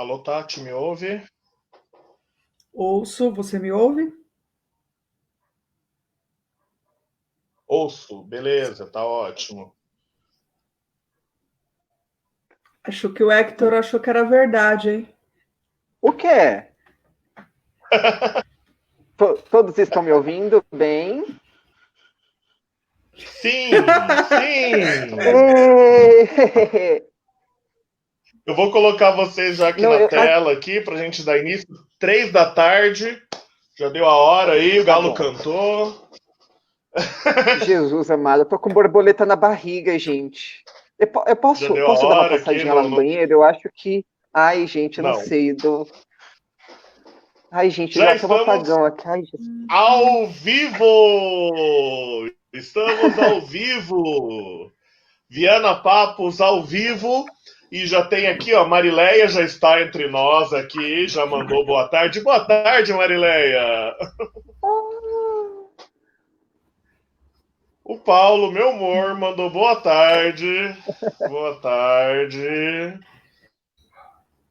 Alô, Tati, me ouve? Ouço, você me ouve? Ouço, beleza, tá ótimo. Acho que o Hector achou que era verdade, hein? O quê? Todos estão me ouvindo bem? Sim, sim! Ê! Eu vou colocar vocês já aqui Não, na tela aqui pra gente dar início. 3 da tarde, já deu a hora aí, o tá galo bom. cantou. Jesus amado, eu tô com borboleta na barriga, gente. Eu Já posso, deu a posso dar uma hora aqui passadinha lá no banheiro? Eu acho que. Ai, gente, eu não Não. sei. Ai, gente, deu Já até um estamos apagão aqui. Ai, Jesus. ao vivo! Estamos ao vivo! Viana Papos ao vivo. E já tem aqui, ó, Marileia já está entre nós aqui, já mandou boa tarde. Boa tarde, Marileia. O Paulo, meu amor, mandou boa tarde. Boa tarde.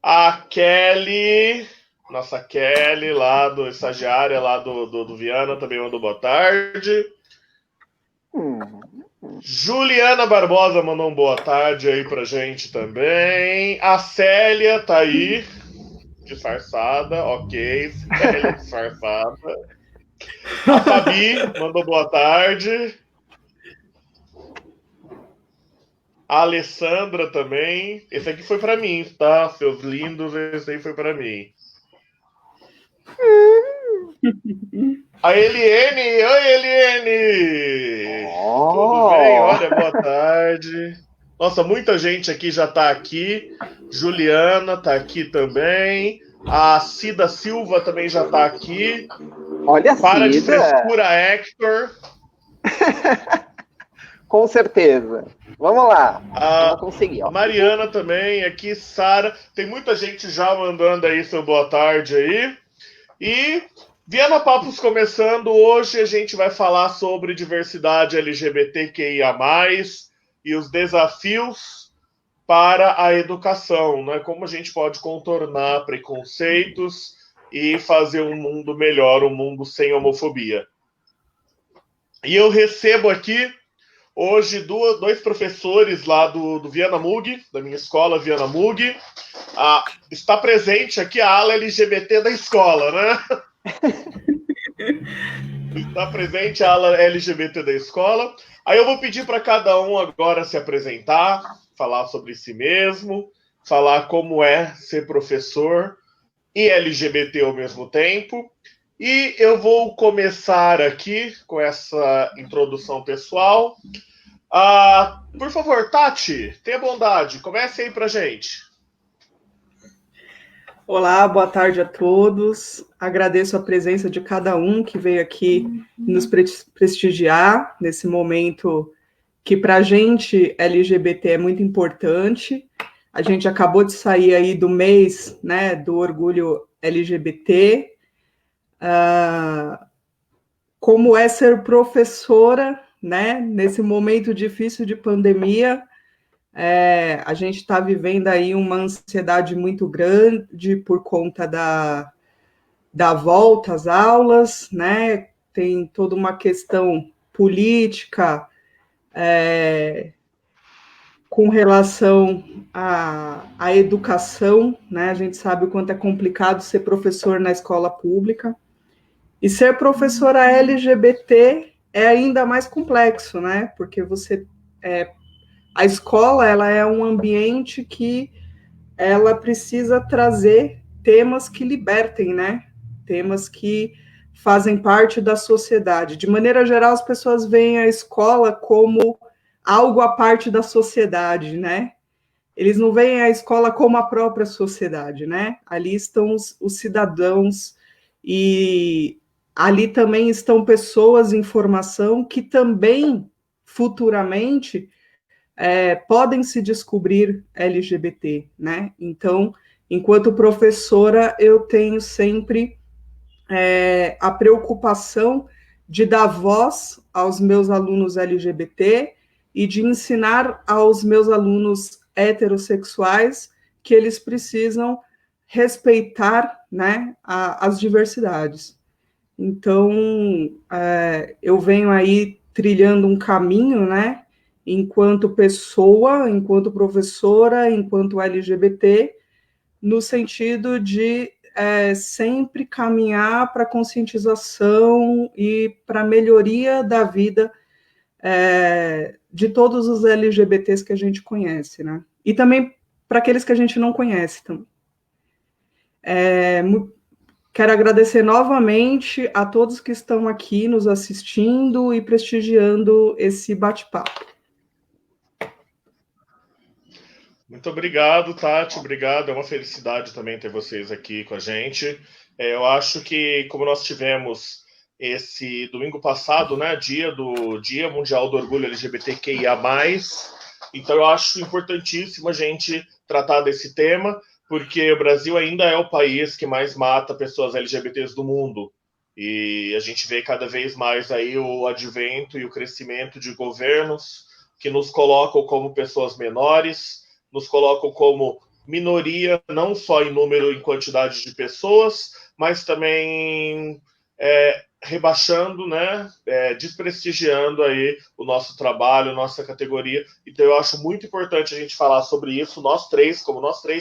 A Kelly, nossa Kelly, lá do estagiária lá do Viana, também mandou boa tarde. Hum. Juliana Barbosa mandou um boa tarde aí pra gente também. A Célia tá aí, disfarçada, ok. Célia disfarçada. A Fabi mandou boa tarde. A Alessandra também. Esse aqui foi pra mim, tá? Seus lindos, esse aí foi pra mim. A Eliene! Oi, Eliene! Tudo bem? Oh! Olha, boa tarde. Nossa, muita gente aqui já tá aqui. Juliana tá aqui também. A Cida Silva também já tá aqui. Olha a Para de Cida! frescura, Hector. Com certeza. Vamos lá. Vamos A conseguir, ó. Mariana também aqui. Sara. Tem muita gente já mandando aí seu boa tarde aí. E Viana Papos começando, hoje a gente vai falar sobre diversidade LGBTQIA+, e os desafios para a educação, né? Como a gente pode contornar preconceitos e fazer um mundo melhor, um mundo sem homofobia. E eu recebo aqui hoje dois professores lá do Viana Mug, da minha escola Viana Mug. Está presente aqui a ala LGBT da escola, né? Está presente a ala LGBT da escola. Aí eu vou pedir para cada um agora se apresentar, falar sobre si mesmo, falar como é ser professor e LGBT ao mesmo tempo. E eu vou começar aqui com essa introdução pessoal. Por favor, Tati, tenha bondade, comece aí pra gente. Olá, boa tarde a todos. Agradeço a presença de cada um que veio aqui nos prestigiar nesse momento que para a gente LGBT é muito importante. A gente acabou de sair aí do mês, né, do orgulho LGBT. Como é ser professora, né, nesse momento difícil de pandemia. A gente está vivendo aí uma ansiedade muito grande por conta da volta às aulas, né? Tem toda uma questão política com relação à educação, né? A gente sabe o quanto é complicado ser professor na escola pública. E ser professora LGBT é ainda mais complexo, né? Porque a escola ela é um ambiente que ela precisa trazer temas que libertem, né? Temas que fazem parte da sociedade. De maneira geral, as pessoas veem a escola como algo à parte da sociedade, né? Eles não veem a escola como a própria sociedade, né? Ali estão os cidadãos e ali também estão pessoas em formação que também futuramente podem se descobrir LGBT, né? Então, enquanto professora, eu tenho sempre a preocupação de dar voz aos meus alunos LGBT e de ensinar aos meus alunos heterossexuais que eles precisam respeitar, né, as diversidades. Então, eu venho aí trilhando um caminho, né, enquanto pessoa, enquanto professora, enquanto LGBT, no sentido de sempre caminhar para a conscientização e para a melhoria da vida de todos os LGBTs que a gente conhece, né? E também para aqueles que a gente não conhece também. Quero agradecer novamente a todos que estão aqui nos assistindo e prestigiando esse bate-papo. Muito obrigado, Tati. Obrigado. É uma felicidade também ter vocês aqui com a gente. Eu acho que, como nós tivemos esse domingo passado, né, Dia Mundial do Orgulho LGBTQIA+, então eu acho importantíssimo a gente tratar desse tema, porque o Brasil ainda é o país que mais mata pessoas LGBTs do mundo. E a gente vê cada vez mais aí o advento e o crescimento de governos que nos colocam como pessoas menores, nos colocam como minoria, não só em número e quantidade de pessoas, mas também rebaixando, né, desprestigiando aí o nosso trabalho, nossa categoria. Então eu acho muito importante a gente falar sobre isso, nós três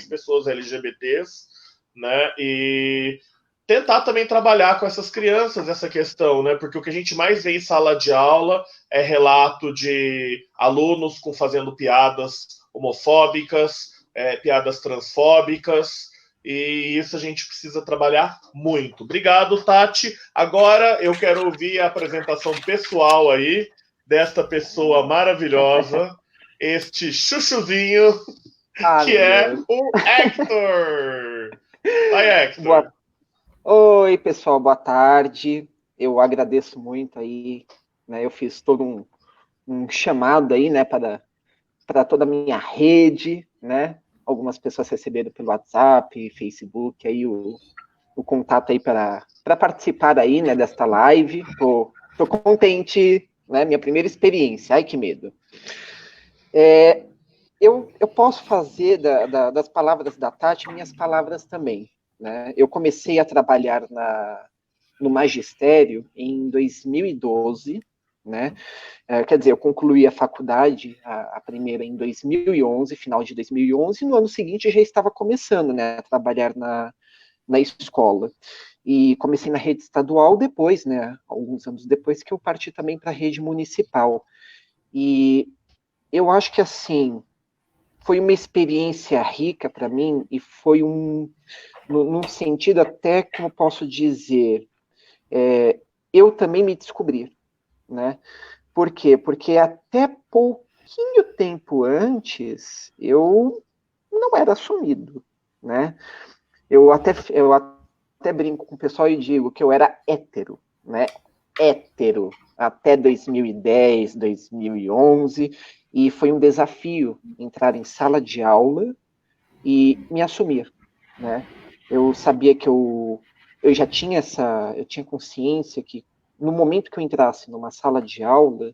pessoas LGBTs, né, e tentar também trabalhar com essas crianças essa questão, né, porque o que a gente mais vê em sala de aula é relato de alunos fazendo piadas homofóbicas, piadas transfóbicas, e isso a gente precisa trabalhar muito. Obrigado, Tati. Agora eu quero ouvir a apresentação pessoal aí desta pessoa maravilhosa, este chuchuzinho, que é o Hector. Vai, Hector. Oi, pessoal, boa tarde. Eu agradeço muito aí, né? Eu fiz todo um chamado aí, né, para toda a minha rede, né? Algumas pessoas receberam pelo WhatsApp, Facebook, aí o contato aí para participar aí, né, desta live. Tô contente, né? Minha primeira experiência. Ai, que medo. Eu posso fazer das palavras da Tati minhas palavras também, né? Eu comecei a trabalhar no magistério em 2012, né? Quer dizer, eu concluí a faculdade, a primeira em 2011, final de 2011, e no ano seguinte já estava começando, né, a trabalhar na escola. E comecei na rede estadual depois, né, alguns anos depois, que eu parti também para a rede municipal. E eu acho que, assim, foi uma experiência rica para mim, e foi num sentido até, como posso dizer, eu também me descobri, né? Por quê? Porque até pouquinho tempo antes, eu não era assumido, né? Eu até brinco com o pessoal e digo que eu era hétero, né? Hétero, até 2010, 2011, e foi um desafio entrar em sala de aula e me assumir, né? Eu sabia que eu já tinha eu tinha consciência que no momento que eu entrasse numa sala de aula,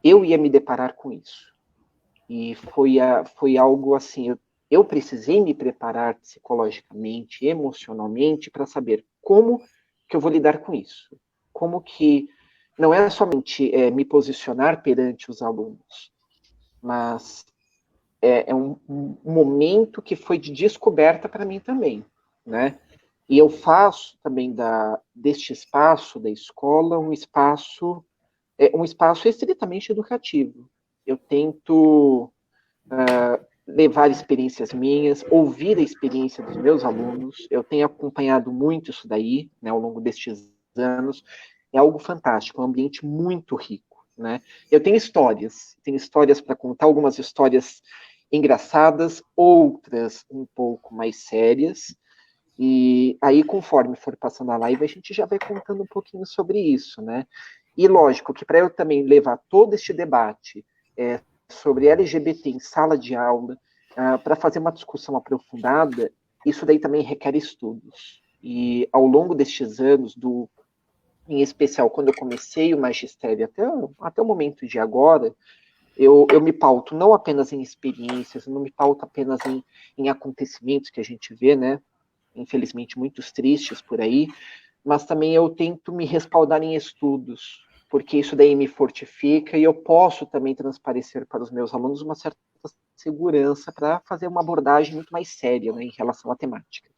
eu ia me deparar com isso. E foi algo assim, eu precisei me preparar psicologicamente, emocionalmente, para saber como que eu vou lidar com isso. Como que não é somente me posicionar perante os alunos, mas é um momento que foi de descoberta para mim também, né? E eu faço também deste espaço da escola um espaço estritamente educativo. Eu tento levar experiências minhas, ouvir a experiência dos meus alunos. Eu tenho acompanhado muito isso daí, né, ao longo destes anos. É algo fantástico, um ambiente muito rico, né? Eu tenho histórias para contar, algumas histórias engraçadas, outras um pouco mais sérias. E aí, conforme for passando a live, a gente já vai contando um pouquinho sobre isso, né? E lógico que para eu também levar todo este debate sobre LGBT em sala de aula, para fazer uma discussão aprofundada, isso daí também requer estudos. E ao longo destes anos, em especial quando eu comecei o magistério até o momento de agora, eu me pauto não apenas em experiências, não me pauto apenas em acontecimentos que a gente vê, né? infelizmente, muitos tristes por aí, mas também eu tento me respaldar em estudos, porque isso daí me fortifica e eu posso também transparecer para os meus alunos uma certa segurança para fazer uma abordagem muito mais séria, né, em relação à temática.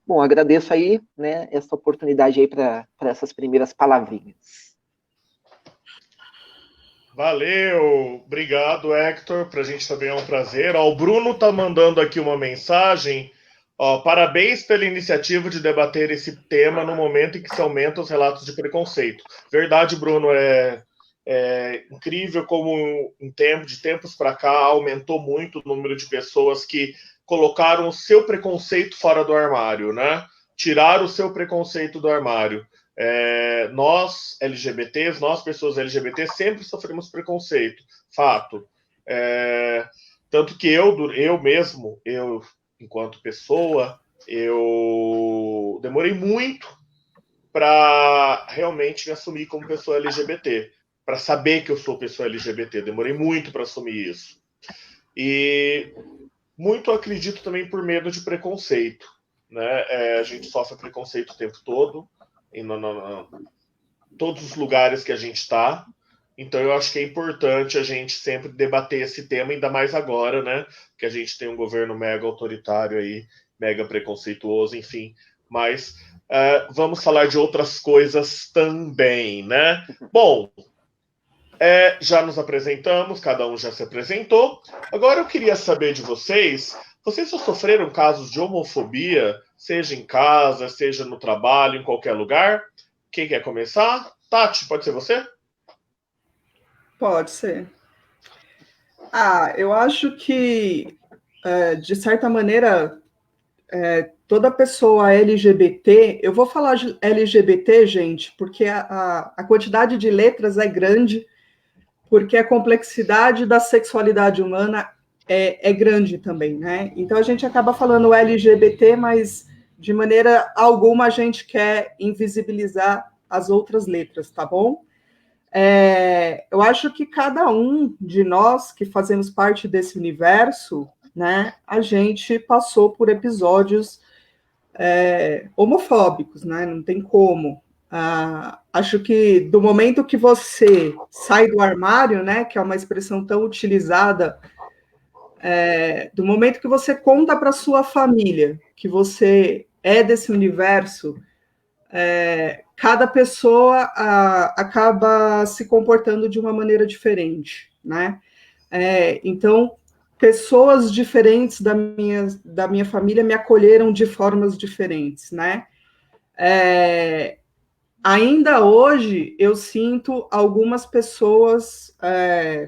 Bom, agradeço aí, né, essa oportunidade aí para essas primeiras palavrinhas. Valeu, obrigado, Hector. Para a gente também é um prazer. Ó, o Bruno tá mandando aqui uma mensagem. Ó, parabéns pela iniciativa de debater esse tema no momento em que se aumentam os relatos de preconceito. Verdade, Bruno, é incrível como de tempos para cá aumentou muito o número de pessoas que colocaram o seu preconceito fora do armário, né? Tiraram o seu preconceito do armário. Nós, LGBTs, nós, pessoas LGBT, sempre sofremos preconceito, fato. Tanto que eu mesmo, enquanto pessoa, eu demorei muito para realmente me assumir como pessoa LGBT, para saber que eu sou pessoa LGBT, demorei muito para assumir isso. E muito acredito também por medo de preconceito, né? A gente sofre preconceito o tempo todo, em todos os lugares que a gente está. Então eu acho que é importante a gente sempre debater esse tema, ainda mais agora, né? Que a gente tem um governo mega autoritário aí, mega preconceituoso, enfim. Mas vamos falar de outras coisas também, né? Bom, já nos apresentamos, cada um já se apresentou. Agora eu queria saber de vocês já sofreram casos de homofobia, seja em casa, seja no trabalho, em qualquer lugar? Quem quer começar? Tati, pode ser você? Pode ser. Eu acho que, de certa maneira, toda pessoa LGBT, eu vou falar de LGBT, gente, porque a quantidade de letras é grande, porque a complexidade da sexualidade humana é grande também, né? Então a gente acaba falando LGBT, mas de maneira alguma a gente quer invisibilizar as outras letras, tá bom? Eu acho que cada um de nós que fazemos parte desse universo, né, a gente passou por episódios homofóbicos, né? Não tem como. Acho que do momento que você sai do armário, né, que é uma expressão tão utilizada, do momento que você conta para sua família que você é desse universo, cada pessoa acaba se comportando de uma maneira diferente, né? Então, pessoas diferentes da minha família me acolheram de formas diferentes, né? Ainda hoje, eu sinto algumas pessoas,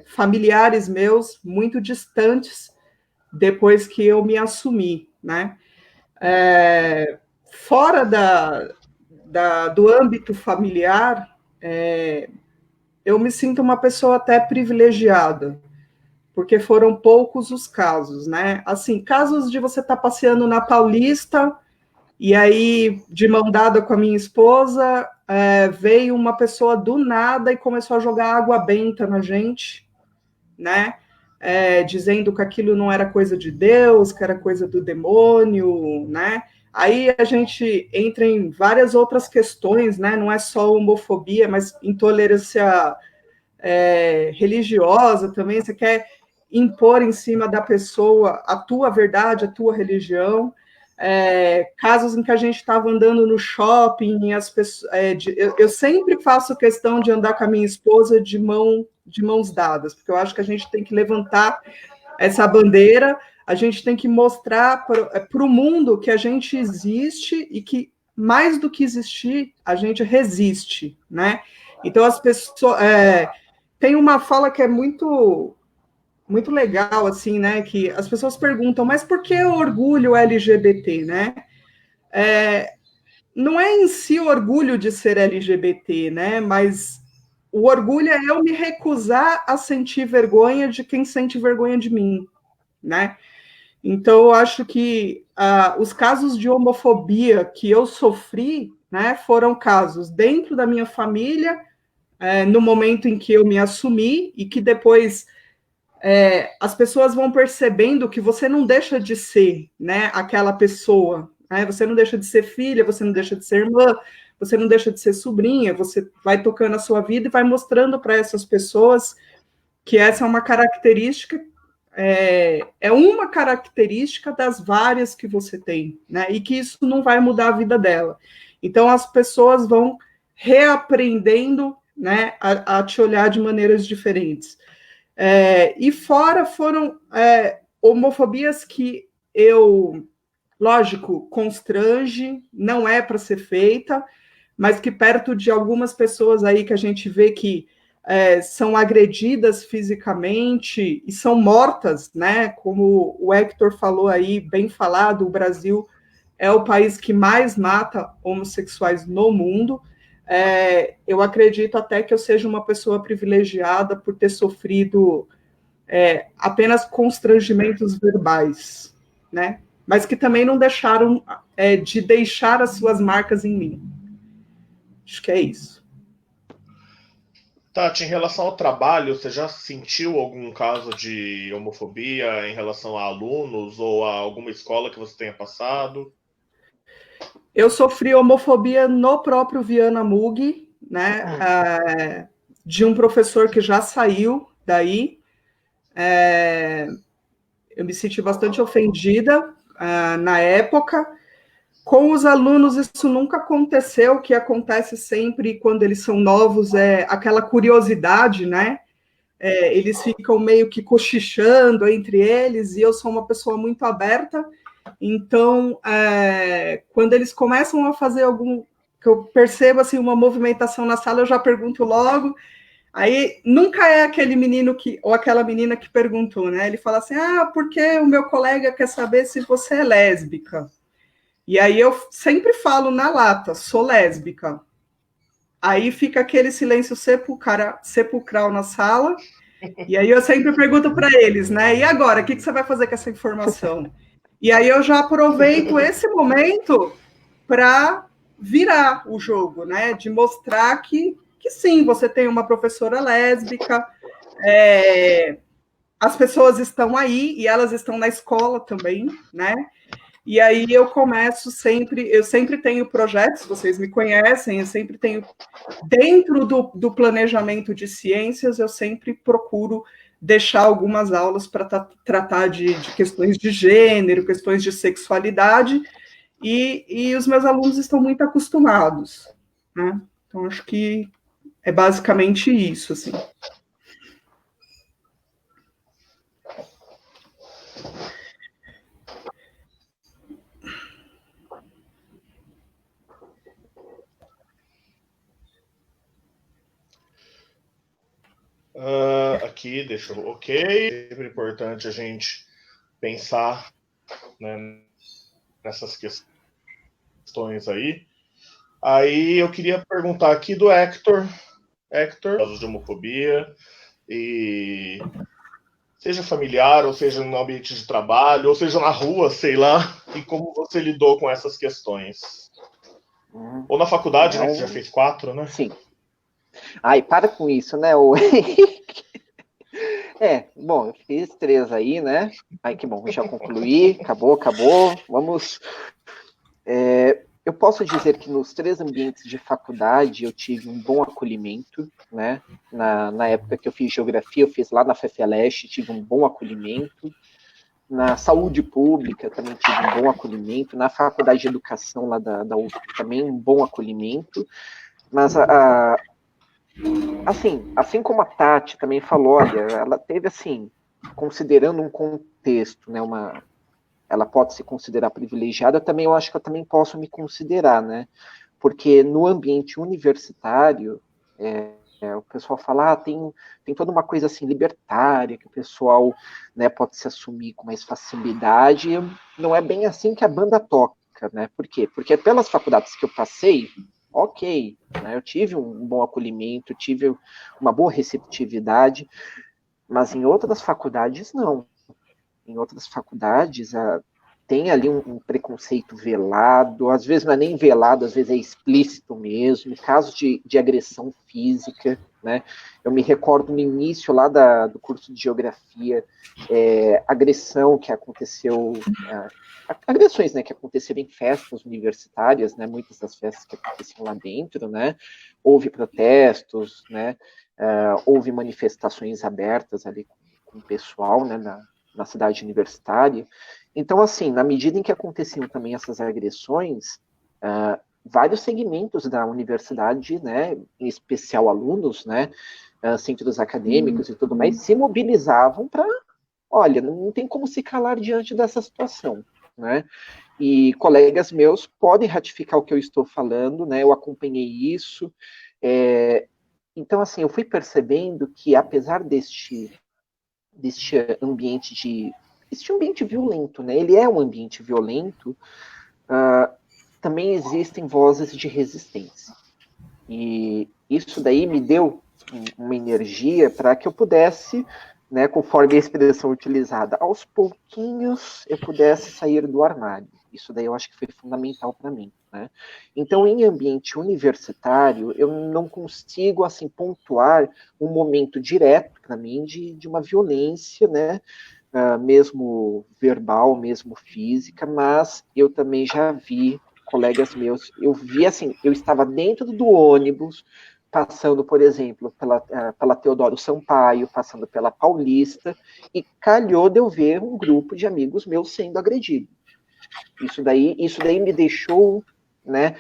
familiares meus, muito distantes depois que eu me assumi, né? Fora do âmbito familiar, eu me sinto uma pessoa até privilegiada, porque foram poucos os casos, né? Assim, casos de você estar passeando na Paulista e aí, de mão dada com a minha esposa, veio uma pessoa do nada e começou a jogar água benta na gente, né? Dizendo que aquilo não era coisa de Deus, que era coisa do demônio, né? Aí a gente entra em várias outras questões, né? Não é só homofobia, mas intolerância religiosa também. Você quer impor em cima da pessoa a tua verdade, a tua religião. Casos em que a gente estava andando no shopping, as pessoas, eu sempre faço questão de andar com a minha esposa de mãos dadas, porque eu acho que a gente tem que levantar essa bandeira, a gente tem que mostrar para o mundo que a gente existe e que, mais do que existir, a gente resiste, né? Então, as pessoas... tem uma fala que é muito legal, assim, né? Que as pessoas perguntam, mas por que o orgulho LGBT, né? Não é em si o orgulho de ser LGBT, né? Mas o orgulho é eu me recusar a sentir vergonha de quem sente vergonha de mim, né? Então, eu acho que os casos de homofobia que eu sofri, né, foram casos dentro da minha família, no momento em que eu me assumi, e que depois as pessoas vão percebendo que você não deixa de ser, né, aquela pessoa, né? Você não deixa de ser filha, você não deixa de ser irmã, você não deixa de ser sobrinha, você vai tocando a sua vida e vai mostrando para essas pessoas que essa é uma característica, é uma característica das várias que você tem, né? E que isso não vai mudar a vida dela. Então, as pessoas vão reaprendendo, né, a te olhar de maneiras diferentes. E fora foram homofobias que eu, lógico, constrange, não é para ser feita, mas que perto de algumas pessoas aí que a gente vê que são agredidas fisicamente e são mortas, né? Como o Hector falou aí, bem falado, o Brasil é o país que mais mata homossexuais no mundo. Eu acredito até que eu seja uma pessoa privilegiada por ter sofrido apenas constrangimentos verbais, né? Mas que também não deixaram de deixar as suas marcas em mim. Acho que é isso. Tati, em relação ao trabalho, você já sentiu algum caso de homofobia em relação a alunos ou a alguma escola que você tenha passado? Eu sofri homofobia no próprio Viana Mug, né? De um professor que já saiu daí. Eu me senti bastante ofendida na época. Com os alunos, isso nunca aconteceu. O que acontece sempre quando eles são novos é aquela curiosidade, né? Eles ficam meio que cochichando entre eles, e eu sou uma pessoa muito aberta, então, quando eles começam a fazer que eu percebo assim, uma movimentação na sala, eu já pergunto logo. Aí nunca é aquele menino ou aquela menina que perguntou, né? Ele fala assim: porque o meu colega quer saber se você é lésbica. E aí eu sempre falo na lata, sou lésbica. Aí fica aquele silêncio sepulcral na sala. E aí eu sempre pergunto para eles, né? E agora, o que você vai fazer com essa informação? E aí eu já aproveito esse momento para virar o jogo, né? De mostrar que sim, você tem uma professora lésbica, as pessoas estão aí e elas estão na escola também, né? E aí eu sempre tenho projetos, vocês me conhecem, eu sempre tenho, dentro do planejamento de ciências, eu sempre procuro deixar algumas aulas para tratar de questões de gênero, questões de sexualidade, e os meus alunos estão muito acostumados, né? Então, acho que é basicamente isso, assim. Aqui, deixa eu. Ok. Sempre importante a gente pensar, né, nessas questões aí. Aí eu queria perguntar aqui do Hector. Hector, casos de homofobia, e seja familiar, ou seja no ambiente de trabalho, ou seja na rua, sei lá, e como você lidou com essas questões. Ou na faculdade, né? Que você já fez 4, né? Sim. Ai, para com isso, né? Bom, eu fiz 3 aí, né? Ai, que bom, já concluí, acabou. Vamos. Eu posso dizer que nos 3 ambientes de faculdade eu tive um bom acolhimento, né? Na época que eu fiz geografia, eu fiz lá na FFLeste, tive um bom acolhimento. Na saúde pública também tive um bom acolhimento. Na faculdade de educação lá da UF também um bom acolhimento. Mas assim como a Tati também falou, olha, ela teve assim, considerando um contexto, né, ela pode se considerar privilegiada, também eu acho que eu também posso me considerar, né, porque no ambiente universitário, o pessoal fala, tem toda uma coisa assim libertária, que o pessoal, né, pode se assumir com mais facilidade, não é bem assim que a banda toca, né, por quê? Porque pelas faculdades que eu passei, ok, né, eu tive um bom acolhimento, tive uma boa receptividade, mas em outras faculdades não. Em outras faculdades, tem ali um preconceito velado, às vezes não é nem velado, às vezes é explícito mesmo, casos de agressão física, né? Eu me recordo no início lá do curso de geografia, agressão que aconteceu, agressões, né, que aconteceram em festas universitárias, né, muitas das festas que aconteciam lá dentro, né, houve protestos, né, houve manifestações abertas ali com o pessoal, né, na cidade universitária. Então, assim, na medida em que aconteciam também essas agressões, vários segmentos da universidade, né, em especial alunos, né, centros acadêmicos e tudo mais, se mobilizavam para, olha, não tem como se calar diante dessa situação, né? E colegas meus podem ratificar o que eu estou falando, né? Eu acompanhei isso. Então, assim, eu fui percebendo que, apesar deste ambiente violento, né? Ele é um ambiente violento, também existem vozes de resistência. E isso daí me deu uma energia para que eu pudesse, né, conforme a expressão utilizada, aos pouquinhos eu pudesse sair do armário. Isso daí eu acho que foi fundamental para mim, né? Então, em ambiente universitário, eu não consigo, assim, pontuar um momento direto para mim de uma violência, né, mesmo verbal, mesmo física, mas eu também já vi colegas meus, eu vi assim, eu estava dentro do ônibus, passando, por exemplo, pela Teodoro Sampaio, passando pela Paulista, e calhou de eu ver um grupo de amigos meus sendo agredido. Isso daí me deixou, né?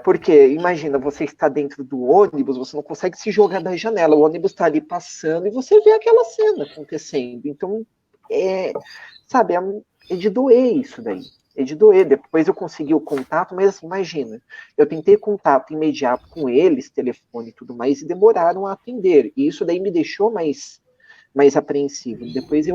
Porque, imagina, você está dentro do ônibus, você não consegue se jogar da janela, o ônibus está ali passando e você vê aquela cena acontecendo. Então, sabe, é de doer isso daí. É de doer. Depois eu consegui o contato, mas assim, imagina, eu tentei contato imediato com eles, telefone e tudo mais, e demoraram a atender. E isso daí me deixou mais apreensivo. Depois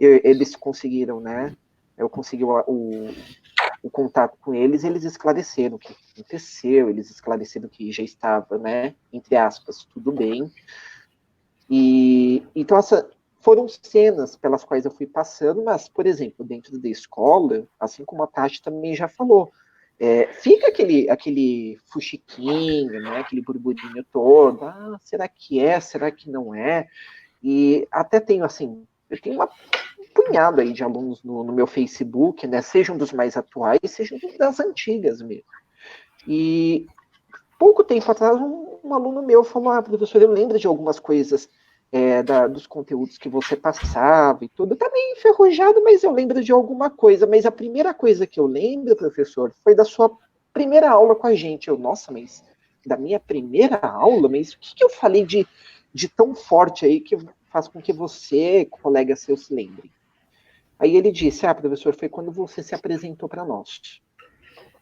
eles conseguiram, né? Eu consegui o contato com eles, eles esclareceram o que aconteceu, eles esclareceram que já estava, né, entre aspas, tudo bem. E então foram cenas pelas quais eu fui passando, mas, por exemplo, dentro da escola, assim como a Tati também já falou, fica aquele fuxiquinho, né, aquele burburinho todo, será que é, será que não é? E até tenho, assim, eu tenho um punhado aí de alunos no meu Facebook, né, sejam dos mais atuais, sejam das antigas mesmo. E pouco tempo atrás, um aluno meu falou, professor, eu lembro de algumas coisas dos conteúdos que você passava e tudo, tá meio enferrujado, mas eu lembro de alguma coisa, mas a primeira coisa que eu lembro, professor, foi da sua primeira aula com a gente. Eu, nossa, mas da minha primeira aula? Mas o que eu falei de tão forte aí que faz com que você, colega seu, se lembre? Aí ele disse, professor, foi quando você se apresentou para nós.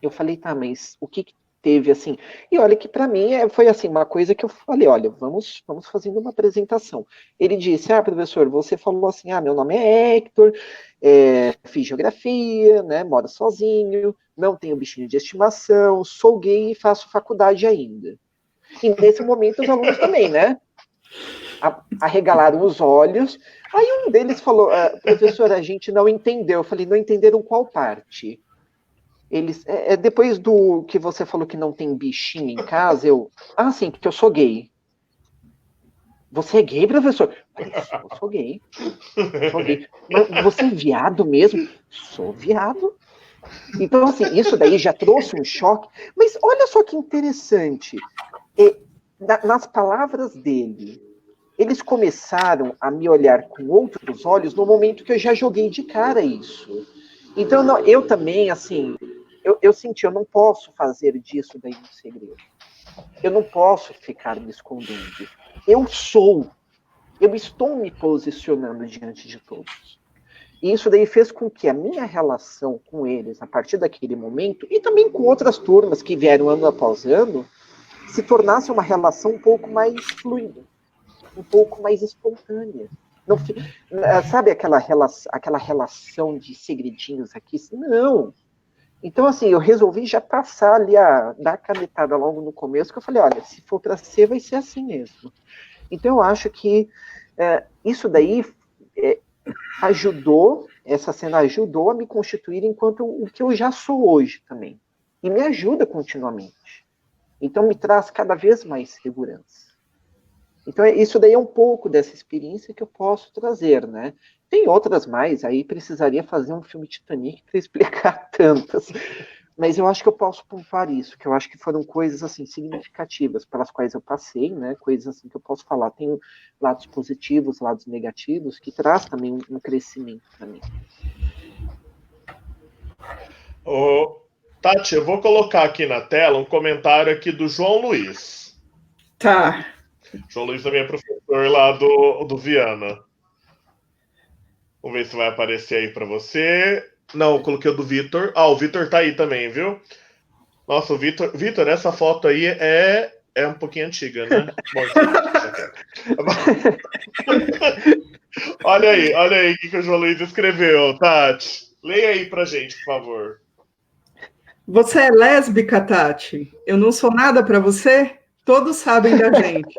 Eu falei, tá, mas o que teve, assim? E olha que para mim foi, assim, uma coisa que eu falei, olha, vamos fazendo uma apresentação. Ele disse, professor, você falou assim, meu nome é Hector, fiz geografia, né, moro sozinho, não tenho bichinho de estimação, sou gay e faço faculdade ainda. E nesse momento os alunos também, né? Arregalaram os olhos. Aí um deles falou, professor, a gente não entendeu. Eu falei, não entenderam qual parte? Eles, depois do que você falou que não tem bichinho em casa, sim, porque eu sou gay. Você é gay, professor? Eu sou gay. Sou gay. Mas você é viado mesmo? Sou viado. Então, assim, isso daí já trouxe um choque. Mas olha só que interessante. Nas palavras dele, eles começaram a me olhar com outros olhos no momento que eu já joguei de cara isso. Então, eu também, assim, eu senti, eu não posso fazer disso daí um segredo. Eu não posso ficar me escondendo. Eu estou me posicionando diante de todos. E isso daí fez com que a minha relação com eles, a partir daquele momento, e também com outras turmas que vieram ano após ano, se tornasse uma relação um pouco mais fluida, um pouco mais espontânea. Não, sabe aquela relação de segredinhos aqui? Não. Então, assim, eu resolvi já passar ali, dar a canetada logo no começo, que eu falei, olha, se for para ser, vai ser assim mesmo. Então, eu acho que isso daí ajudou essa cena ajudou a me constituir enquanto o que eu já sou hoje também. E me ajuda continuamente. Então me traz cada vez mais segurança. Então isso daí é um pouco dessa experiência que eu posso trazer, né? Tem outras mais, aí precisaria fazer um filme Titanic para explicar tantas. Mas eu acho que eu posso pontuar isso, que eu acho que foram coisas assim significativas pelas quais eu passei, né? Coisas assim que eu posso falar. Tem lados positivos, lados negativos, que traz também um crescimento para mim. Ô, Tati, eu vou colocar aqui na tela um comentário aqui do João Luiz. Tá. João Luiz também é professor lá do Viana. Vamos ver se vai aparecer aí para você. Não, eu coloquei o do Vitor. Ah, o Vitor tá aí também, viu? Nossa, o Vitor, essa foto aí é um pouquinho antiga, né? Bom, olha aí o que o João Luiz escreveu, Tati. Leia aí pra gente, por favor. Você é lésbica, Tati? Eu não sou nada para você? Todos sabem da gente.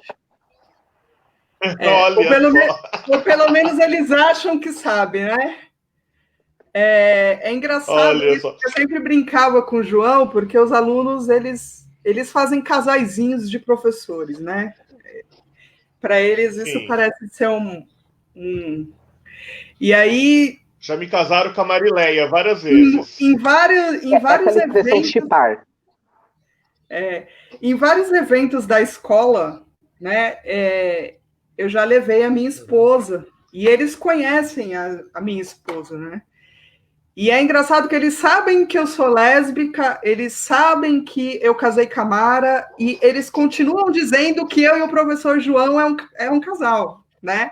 Ou pelo menos eles acham que sabem, né? É engraçado, Olha só. eu sempre brincava com o João, porque os alunos, eles fazem casaizinhos de professores, né? Para eles, Sim. isso parece ser E aí... Já me casaram com a Marileia várias vezes. Em vários eventos... Chipar. Em vários eventos da escola, né, eu já levei a minha esposa, e eles conhecem a minha esposa, né? E é engraçado que eles sabem que eu sou lésbica, eles sabem que eu casei com a Mara, e eles continuam dizendo que eu e o professor João é um casal, né?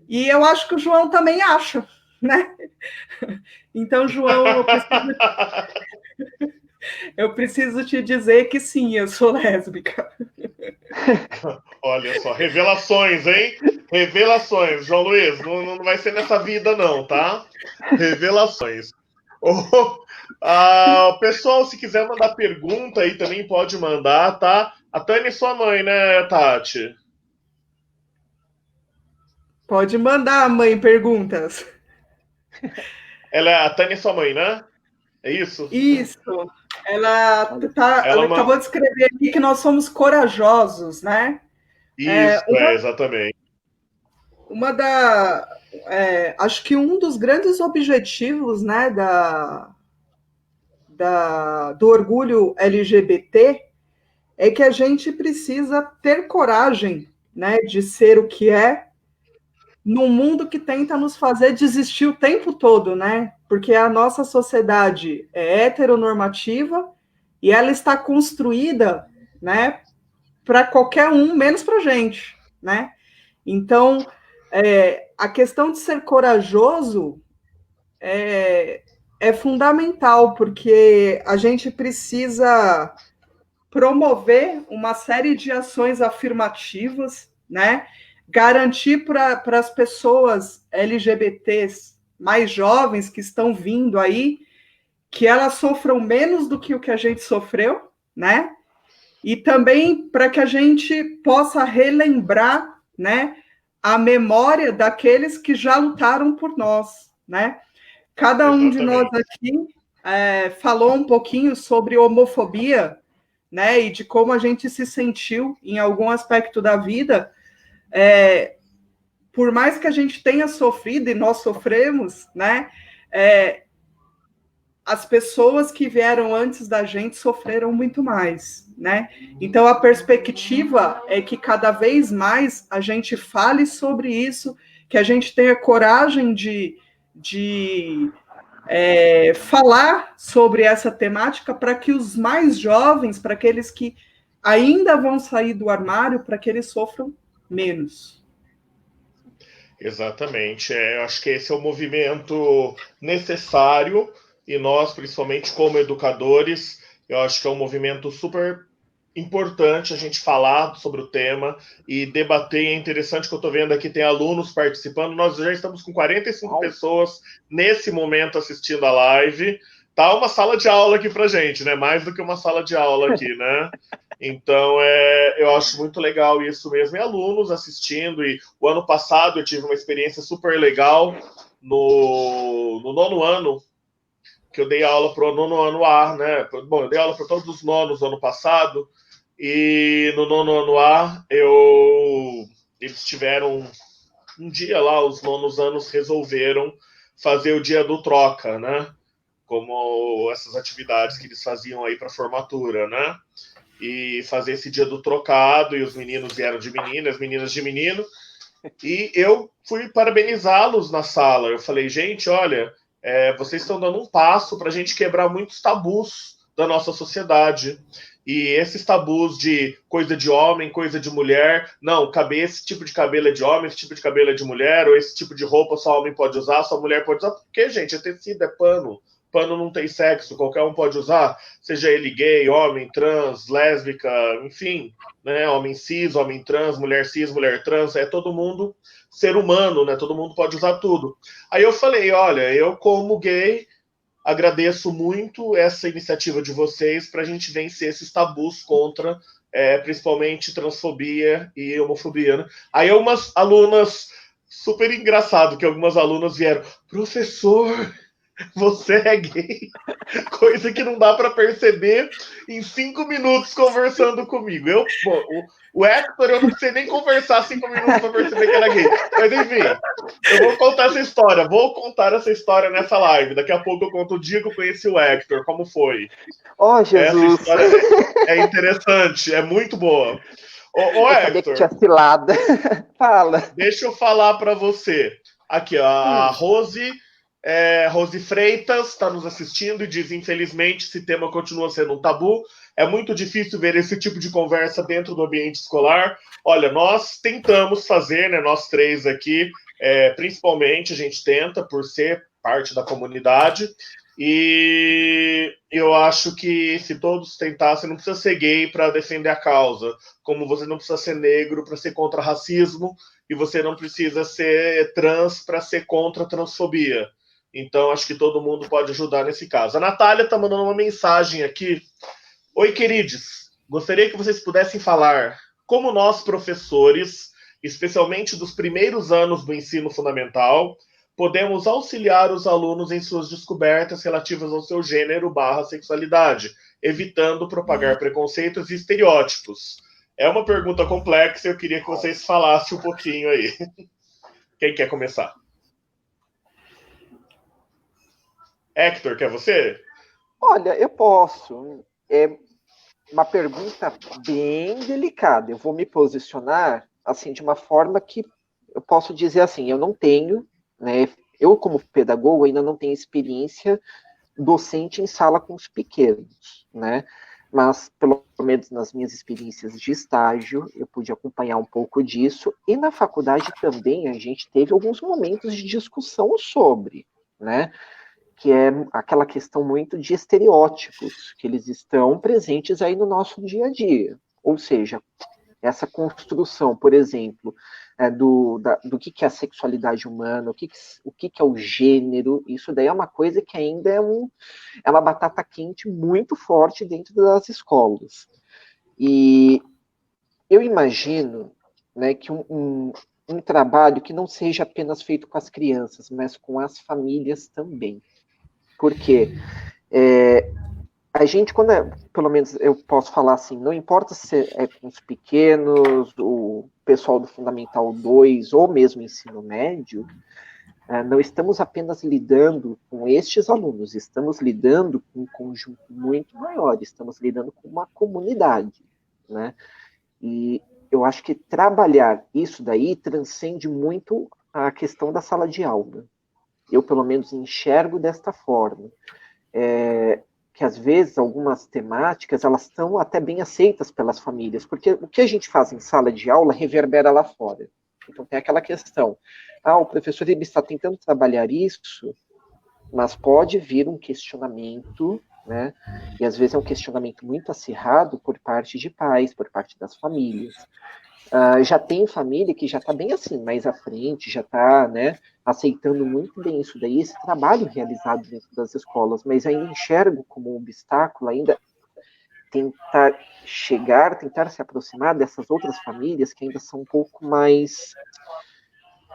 E eu acho que o João também acha, né? Então, João, eu preciso te dizer que sim, eu sou lésbica. Olha só, revelações, hein? Revelações. João Luiz, não vai ser nessa vida não, tá? Revelações. Pessoal, se quiser mandar pergunta aí também pode mandar, tá? A Tânia é sua mãe, né, Tati? Pode mandar, mãe, perguntas. A Tânia é sua mãe, né? É isso? Isso. Ela acabou de escrever aqui que nós somos corajosos, né? Isso, exatamente. Acho que um dos grandes objetivos, né, do orgulho LGBT é que a gente precisa ter coragem, né, de ser o que é, num mundo que tenta nos fazer desistir o tempo todo, né? Porque a nossa sociedade é heteronormativa e ela está construída, né, para qualquer um, menos para a gente, né? Então, a questão de ser corajoso é fundamental, porque a gente precisa promover uma série de ações afirmativas, né? Garantir para as pessoas LGBTs mais jovens que estão vindo aí que elas sofram menos do que o que a gente sofreu, né? E também para que a gente possa relembrar, né, a memória daqueles que já lutaram por nós, né? Cada um de nós aqui falou um pouquinho sobre homofobia, né, e de como a gente se sentiu em algum aspecto da vida. Por mais que a gente tenha sofrido, e nós sofremos, né, as pessoas que vieram antes da gente sofreram muito mais, né? Então, a perspectiva é que cada vez mais a gente fale sobre isso, que a gente tenha coragem de falar sobre essa temática para que os mais jovens, para aqueles que ainda vão sair do armário, para que eles sofram menos. Exatamente. Eu acho que esse é o movimento necessário e nós, principalmente como educadores, eu acho que é um movimento super importante a gente falar sobre o tema e debater. É interessante que eu estou vendo aqui, tem alunos participando. Nós já estamos com 45 pessoas nesse momento assistindo a live. Tá uma sala de aula aqui pra gente, né? Mais do que uma sala de aula aqui, né? Então, eu acho muito legal isso mesmo. E alunos assistindo. E o ano passado eu tive uma experiência super legal no nono ano, que eu dei aula para o nono ano A, né? Bom, eu dei aula para todos os nonos ano passado, e no nono ano A eles tiveram um dia lá, os nonos anos resolveram fazer o dia do troca, né? Como essas atividades que eles faziam aí para formatura, né? E fazer esse dia do trocado, e os meninos vieram de menina, as meninas de menino, e eu fui parabenizá-los na sala. Eu falei, gente, olha, vocês estão dando um passo para a gente quebrar muitos tabus da nossa sociedade. E esses tabus de coisa de homem, coisa de mulher, não, esse tipo de cabelo é de homem, esse tipo de cabelo é de mulher, ou esse tipo de roupa só homem pode usar, só mulher pode usar. Porque, gente, é tecido, é pano. Pano não tem sexo, qualquer um pode usar, seja ele gay, homem, trans, lésbica, enfim, né? Homem cis, homem trans, mulher cis, mulher trans, é todo mundo ser humano, né? Todo mundo pode usar tudo. Aí eu falei, olha, eu como gay agradeço muito essa iniciativa de vocês para a gente vencer esses tabus contra, principalmente, transfobia e homofobia, né? Aí algumas alunas, super engraçado que algumas alunas vieram, professor, você é gay? Coisa que não dá para perceber em 5 minutos conversando comigo. O Hector, eu não precisei nem conversar 5 minutos para perceber que era gay. Mas enfim, eu vou contar essa história. Vou contar essa história nessa live. Daqui a pouco eu conto o dia que eu conheci o Hector, como foi. Oh, Jesus! Essa história é interessante, é muito boa. Ô Eu sabia que Hector, tinha cilada. Fala. deixa eu falar para você. Aqui, ó, a Rose Freitas está nos assistindo e diz, infelizmente, esse tema continua sendo um tabu. É muito difícil ver esse tipo de conversa dentro do ambiente escolar. Olha, nós tentamos fazer, né, nós três aqui, principalmente a gente tenta, por ser parte da comunidade, e eu acho que se todos tentassem, não precisa ser gay para defender a causa, como você não precisa ser negro para ser contra racismo, e você não precisa ser trans para ser contra a transfobia. Então, acho que todo mundo pode ajudar nesse caso. A Natália está mandando uma mensagem aqui. Oi, queridos. Gostaria que vocês pudessem falar como nós, professores, especialmente dos primeiros anos do ensino fundamental, podemos auxiliar os alunos em suas descobertas relativas ao seu gênero/sexualidade, evitando propagar preconceitos e estereótipos. É uma pergunta complexa, eu queria que vocês falassem um pouquinho aí. Quem quer começar? Hector, quer você? Olha, eu posso. É uma pergunta bem delicada. Eu vou me posicionar assim de uma forma que eu posso dizer assim, eu não tenho, né? Eu como pedagogo ainda não tenho experiência docente em sala com os pequenos, né? Mas pelo menos nas minhas experiências de estágio, eu pude acompanhar um pouco disso, e na faculdade também a gente teve alguns momentos de discussão sobre, né? Que é aquela questão muito de estereótipos, que eles estão presentes aí no nosso dia a dia. Ou seja, essa construção, por exemplo, do que é a sexualidade humana, o que é o gênero, isso daí é uma coisa que ainda é uma batata quente muito forte dentro das escolas. E eu imagino, né, que um trabalho que não seja apenas feito com as crianças, mas com as famílias também. Porque a gente, pelo menos eu posso falar assim, não importa se é com os pequenos, o pessoal do Fundamental 2 ou mesmo ensino médio, não estamos apenas lidando com estes alunos, estamos lidando com um conjunto muito maior, estamos lidando com uma comunidade, né? E eu acho que trabalhar isso daí transcende muito a questão da sala de aula. Eu, pelo menos, enxergo desta forma. Que, às vezes, algumas temáticas, elas estão até bem aceitas pelas famílias, porque o que a gente faz em sala de aula reverbera lá fora. Então, tem aquela questão. O professor ele está tentando trabalhar isso, mas pode vir um questionamento, né? E, às vezes, é um questionamento muito acirrado por parte de pais, por parte das famílias. Já tem família que já está bem assim, mais à frente, já está, né, aceitando muito bem isso daí, esse trabalho realizado dentro das escolas, mas ainda enxergo como um obstáculo ainda tentar se aproximar dessas outras famílias que ainda são um pouco mais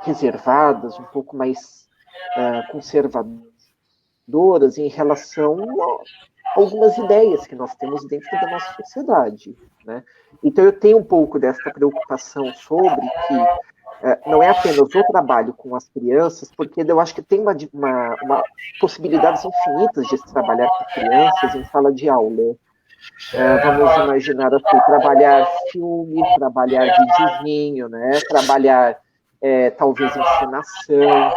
reservadas, um pouco mais conservadoras em relação a algumas ideias que nós temos dentro da nossa sociedade, né? Então eu tenho um pouco dessa preocupação sobre que não é apenas o trabalho com as crianças, porque eu acho que tem uma possibilidades infinitas de se trabalhar com crianças em sala de aula. Vamos imaginar assim, trabalhar filme, trabalhar videozinho, né? Trabalhar talvez encenação.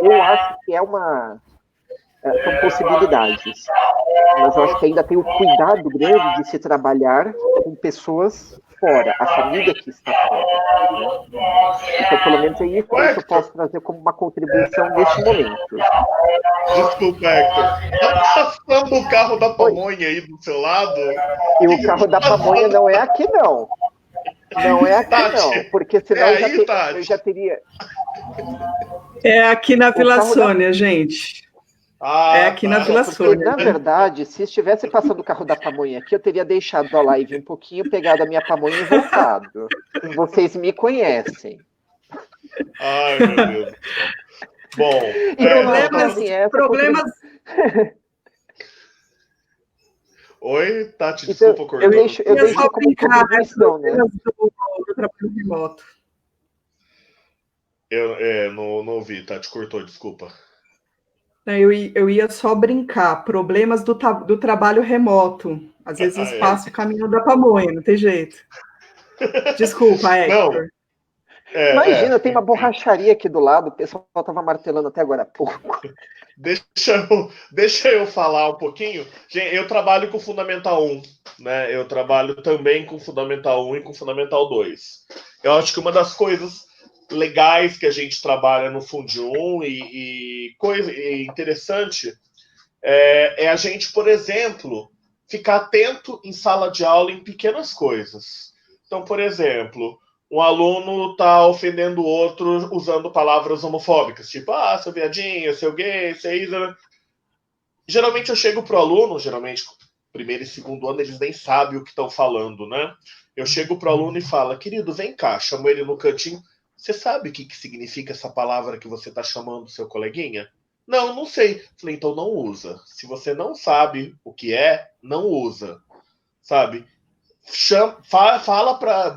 Eu acho que são possibilidades, mas eu acho que ainda tem o cuidado grande de se trabalhar com pessoas fora, a família que está fora. Né? Então, pelo menos é isso que eu posso trazer como uma contribuição neste momento. Desculpa, Hector. Tá passando o carro da pamonha aí do seu lado? E o carro da pamonha não é aqui, não. Não é aqui, Tati, não. Porque senão eu já teria... É aqui na Vila Sônia, gente. É aqui na Vila Sônia. Porque, na verdade, se estivesse passando o carro da pamonha aqui, eu teria deixado a live um pouquinho, pegado a minha pamonha e voltado. Vocês me conhecem. Ai, meu Deus. Bom, problemas. Oi, Tati, desculpa, então, eu deixo como contribuição, né? Do trabalho remoto. Não ouvi, Tati, cortou, desculpa. Eu ia só brincar, problemas do trabalho remoto. Às vezes passa o caminho da pamonha, não tem jeito. Desculpa, Hector. Imagina, tem uma borracharia aqui do lado, o pessoal estava martelando até agora há pouco. Deixa eu falar um pouquinho. Gente, eu trabalho com Fundamental 1, né? Eu trabalho também com Fundamental 1 e com Fundamental 2. Eu acho que uma das coisas legais que a gente trabalha no Fundi 1 e coisa interessante é a gente, por exemplo, ficar atento em sala de aula em pequenas coisas. Então, por exemplo, um aluno está ofendendo o outro usando palavras homofóbicas, tipo, seu viadinho, seu gay, seu isso. Geralmente eu chego pro aluno, primeiro e segundo ano, eles nem sabem o que estão falando, né? Eu chego pro aluno e falo, querido, vem cá, chamo ele no cantinho. Você sabe o que significa essa palavra que você está chamando seu coleguinha? Não sei. Falei, então não usa. Se você não sabe o que não usa. Sabe?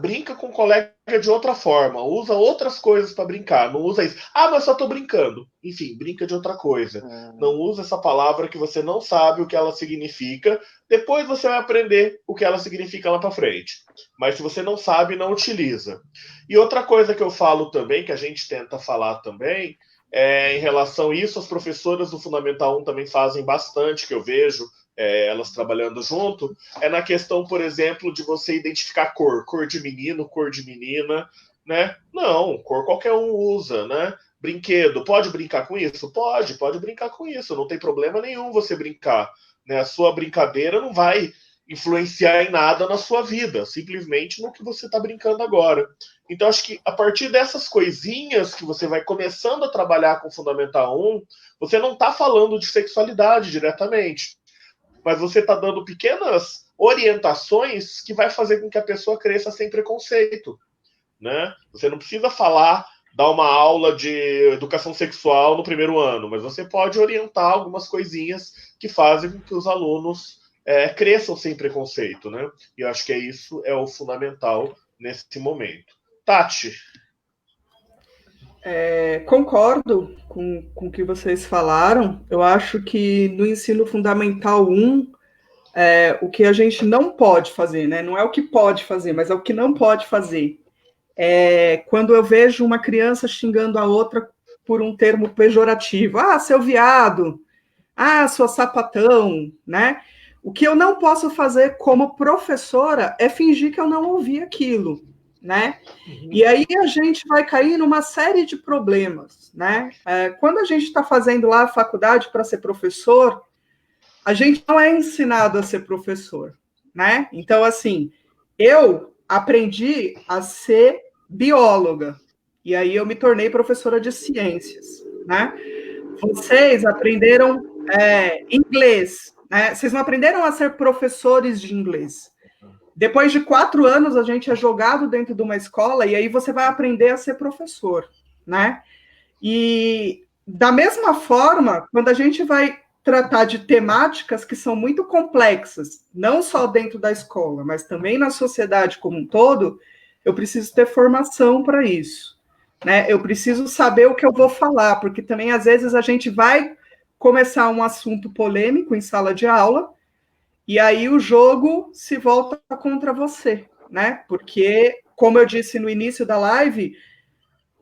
Brinca com o colega de outra forma. Usa outras coisas para brincar. Não usa isso. Mas só tô brincando. Enfim, brinca de outra coisa. Não usa essa palavra que você não sabe o que ela significa. Depois você vai aprender o que ela significa lá para frente. Mas se você não sabe, não utiliza. E outra coisa que eu falo também, que a gente tenta falar também, em relação a isso, as professoras do Fundamental 1 também fazem bastante, que eu vejo elas trabalhando junto, na questão, por exemplo, de você identificar cor de menino, cor de menina, né? Não, cor qualquer um usa, né? Brinquedo, pode brincar com isso? Pode brincar com isso, não tem problema nenhum você brincar, né? A sua brincadeira não vai influenciar em nada na sua vida, simplesmente no que você está brincando agora. Então, acho que a partir dessas coisinhas que você vai começando a trabalhar com o Fundamental 1, você não está falando de sexualidade diretamente, mas você está dando pequenas orientações que vai fazer com que a pessoa cresça sem preconceito, né? Você não precisa dar uma aula de educação sexual no primeiro ano, mas você pode orientar algumas coisinhas que fazem com que os alunos cresçam sem preconceito, né? E eu acho que isso é o fundamental nesse momento. Tati? Concordo com o que vocês falaram. Eu acho que no ensino fundamental 1, o que a gente não pode fazer, né? Não é o que pode fazer, mas é o que não pode fazer. Quando eu vejo uma criança xingando a outra por um termo pejorativo, seu viado, sua sapatão, né? O que eu não posso fazer como professora é fingir que eu não ouvi aquilo, né? E aí a gente vai cair numa série de problemas, né? Quando a gente está fazendo lá a faculdade para ser professor, a gente não é ensinado a ser professor, né? Então, assim, eu aprendi a ser bióloga, e aí eu me tornei professora de ciências, né? Vocês aprenderam inglês, né? Vocês não aprenderam a ser professores de inglês. Depois de 4 anos, a gente é jogado dentro de uma escola e aí você vai aprender a ser professor, né? E, da mesma forma, quando a gente vai tratar de temáticas que são muito complexas, não só dentro da escola, mas também na sociedade como um todo, eu preciso ter formação para isso, né? Eu preciso saber o que eu vou falar, porque também, às vezes, a gente vai começar um assunto polêmico em sala de aula, e aí o jogo se volta contra você, né? Porque, como eu disse no início da live,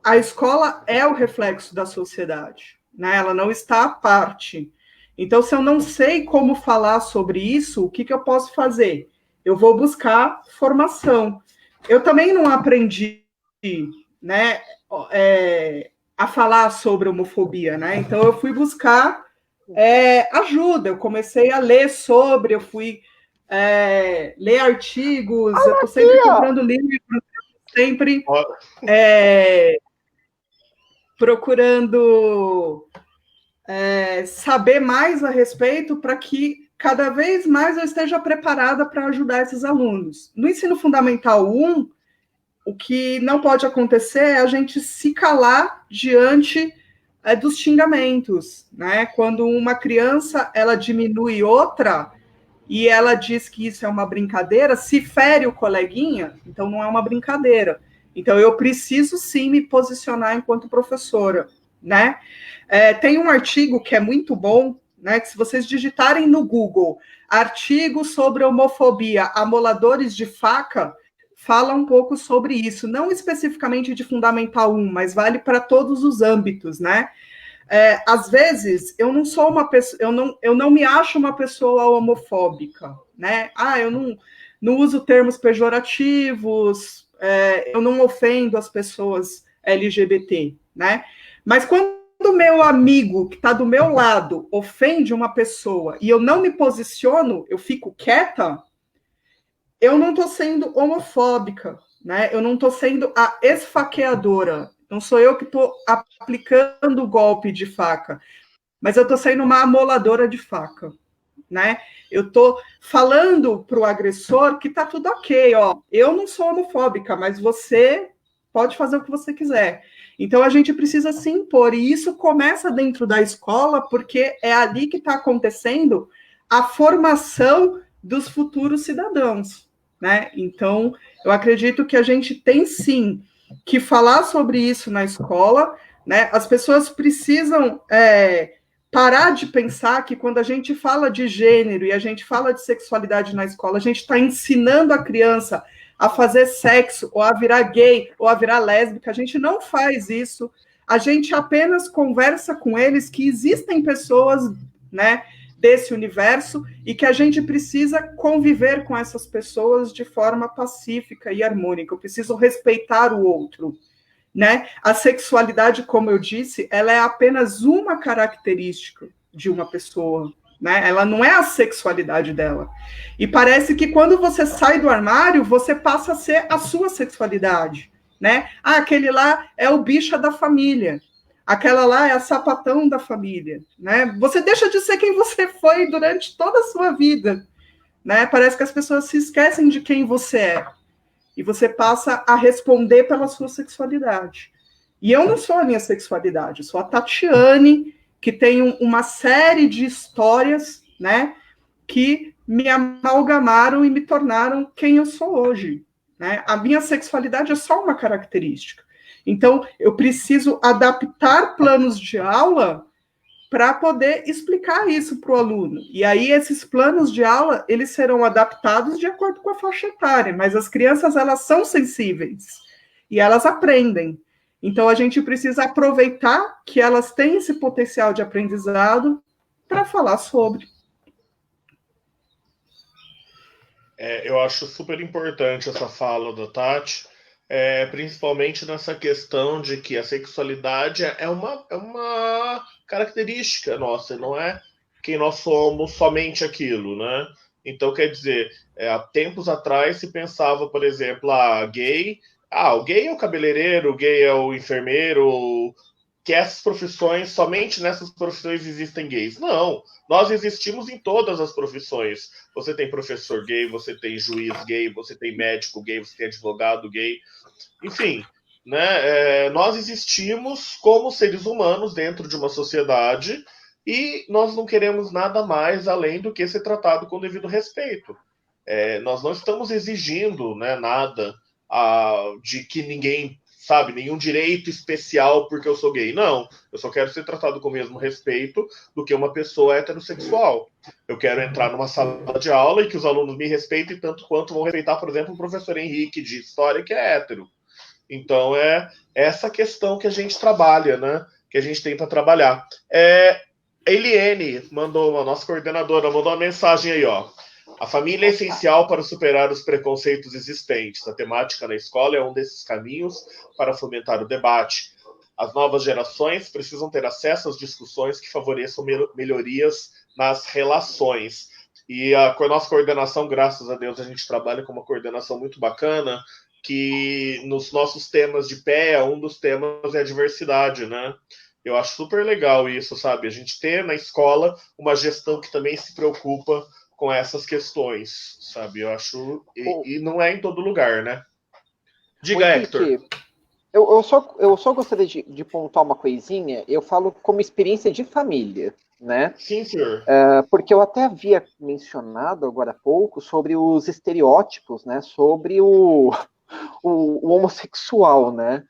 a escola é o reflexo da sociedade, né? Ela não está à parte. Então, se eu não sei como falar sobre isso, o que, que eu posso fazer? Eu vou buscar formação. Eu também não aprendi, né, a falar sobre homofobia, né? Então, eu fui buscar ajuda. Eu comecei a ler sobre, eu fui ler artigos, eu estou sempre comprando livros, sempre procurando saber mais a respeito para que cada vez mais eu esteja preparada para ajudar esses alunos. No ensino fundamental 1, o que não pode acontecer é a gente se calar diante dos xingamentos, né? Quando uma criança ela diminui outra e ela diz que isso é uma brincadeira, se fere o coleguinha, então não é uma brincadeira. Então eu preciso sim me posicionar enquanto professora, né? Tem um artigo que é muito bom, né? Que se vocês digitarem no Google artigo sobre homofobia, amoladores de faca, fala um pouco sobre isso, não especificamente de Fundamental 1, mas vale para todos os âmbitos, né? Às vezes, eu não sou uma pessoa, eu não me acho uma pessoa homofóbica, né? Eu não uso termos pejorativos, eu não ofendo as pessoas LGBT, né? Mas quando o meu amigo que está do meu lado ofende uma pessoa e eu não me posiciono, eu fico quieta, eu não estou sendo homofóbica, né? Eu não estou sendo a esfaqueadora. Não sou eu que estou aplicando o golpe de faca, mas eu estou sendo uma amoladora de faca, né? Eu estou falando para o agressor que está tudo ok, ó. Eu não sou homofóbica, mas você pode fazer o que você quiser. Então a gente precisa se impor, e isso começa dentro da escola, porque é ali que está acontecendo a formação dos futuros cidadãos, né? Então eu acredito que a gente tem sim que falar sobre isso na escola, né? As pessoas precisam parar de pensar que quando a gente fala de gênero e a gente fala de sexualidade na escola, a gente está ensinando a criança a fazer sexo, ou a virar gay, ou a virar lésbica. A gente não faz isso. A gente apenas conversa com eles que existem pessoas, né, desse universo e que a gente precisa conviver com essas pessoas de forma pacífica e harmônica. Eu preciso respeitar o outro, né? A sexualidade, como eu disse, ela é apenas uma característica de uma pessoa, né? Ela não é a sexualidade dela. E parece que quando você sai do armário, você passa a ser a sua sexualidade, né? Aquele lá é o bicha da família. Aquela lá é a sapatão da família, né? Você deixa de ser quem você foi durante toda a sua vida, né? Parece que as pessoas se esquecem de quem você é. E você passa a responder pela sua sexualidade. E eu não sou a minha sexualidade, eu sou a Tatiane, que tem uma série de histórias, né, que me amalgamaram e me tornaram quem eu sou hoje, né? A minha sexualidade é só uma característica. Então, eu preciso adaptar planos de aula para poder explicar isso para o aluno. E aí esses planos de aula, eles serão adaptados de acordo com a faixa etária, mas as crianças, elas são sensíveis e elas aprendem. Então a gente precisa aproveitar que elas têm esse potencial de aprendizado para falar sobre. Eu acho super importante essa fala da Tati, principalmente nessa questão de que a sexualidade é uma característica nossa, não é quem nós somos somente aquilo, né? Então, quer dizer, há tempos atrás se pensava, por exemplo, o gay é o cabeleireiro, o gay é o enfermeiro, que essas profissões, somente nessas profissões existem gays. Não, nós existimos em todas as profissões. Você tem professor gay, você tem juiz gay, você tem médico gay, você tem advogado gay. Enfim, né? Nós existimos como seres humanos dentro de uma sociedade e nós não queremos nada mais além do que ser tratado com devido respeito. Nós não estamos exigindo, né, nada de que ninguém, sabe, nenhum direito especial porque eu sou gay. Não, eu só quero ser tratado com o mesmo respeito do que uma pessoa heterossexual. Eu quero entrar numa sala de aula e que os alunos me respeitem tanto quanto vão respeitar, por exemplo, o professor Henrique de História, que é hétero. Então é essa questão que a gente trabalha, né? Que a gente tenta trabalhar. Eliene mandou, a nossa coordenadora, mandou uma mensagem aí, ó. A família é essencial para superar os preconceitos existentes. A temática na escola é um desses caminhos para fomentar o debate. As novas gerações precisam ter acesso às discussões que favoreçam melhorias nas relações. E com a nossa coordenação, graças a Deus, a gente trabalha com uma coordenação muito bacana, que nos nossos temas de PEA, um dos temas é a diversidade, né? Eu acho super legal isso, sabe? A gente ter na escola uma gestão que também se preocupa com essas questões, sabe? Eu acho. E não é em todo lugar, né? Diga, Hector. Eu só gostaria de pontuar uma coisinha. Eu falo como experiência de família, né? Sim, senhor. Porque eu até havia mencionado agora há pouco sobre os estereótipos, né? Sobre o homossexual, né?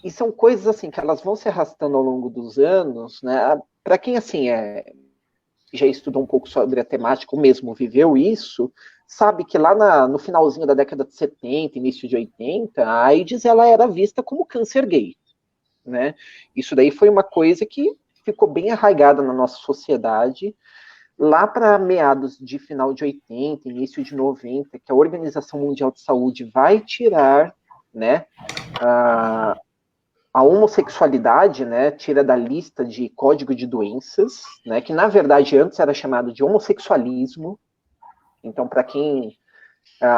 E são coisas assim que elas vão se arrastando ao longo dos anos, né? Para quem assim já estudou um pouco sobre a temática, ou mesmo viveu isso, sabe que lá no finalzinho da década de 70, início de 80, a AIDS ela era vista como câncer gay, né? Isso daí foi uma coisa que ficou bem arraigada na nossa sociedade. Lá para meados de final de 80, início de 90, que a Organização Mundial de Saúde vai tirar, né, a homossexualidade, né, tira da lista de código de doenças, né, que na verdade antes era chamado de homossexualismo. Então, para quem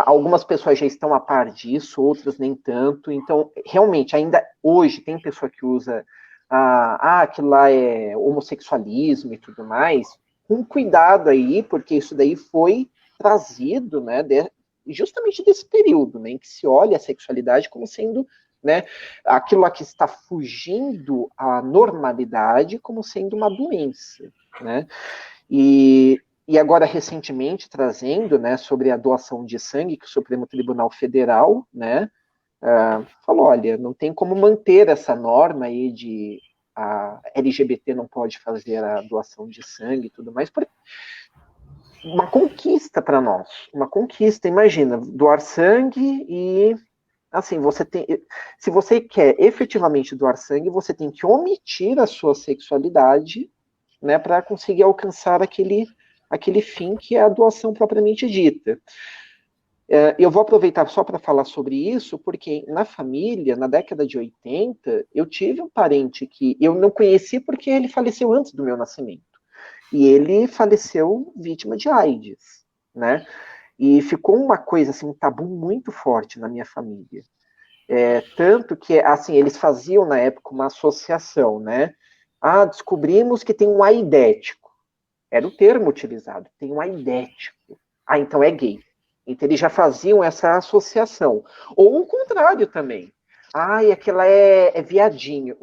algumas pessoas já estão a par disso, outras nem tanto. Então, realmente, ainda hoje tem pessoa que usa aquilo lá é homossexualismo e tudo mais. Com cuidado aí, porque isso daí foi trazido, né, justamente desse período, né, em que se olha a sexualidade como sendo, né, aquilo lá que está fugindo à normalidade como sendo uma doença, né? E agora, recentemente, trazendo, né, sobre a doação de sangue, que o Supremo Tribunal Federal, né, falou, olha, não tem como manter essa norma aí de a LGBT não pode fazer a doação de sangue e tudo mais, uma conquista para nós, uma conquista, imagina, doar sangue e, assim, se você quer efetivamente doar sangue, você tem que omitir a sua sexualidade, né, para conseguir alcançar aquele fim que é a doação propriamente dita. Eu vou aproveitar só para falar sobre isso, porque na família, na década de 80, eu tive um parente que eu não conheci porque ele faleceu antes do meu nascimento. E ele faleceu vítima de AIDS, né? E ficou uma coisa, assim, um tabu muito forte na minha família. Tanto que, assim, eles faziam na época uma associação, né? Descobrimos que tem um aidético. Era o termo utilizado, tem um aidético. Então é gay. Então eles já faziam essa associação. Ou o contrário também. E aquela é viadinho.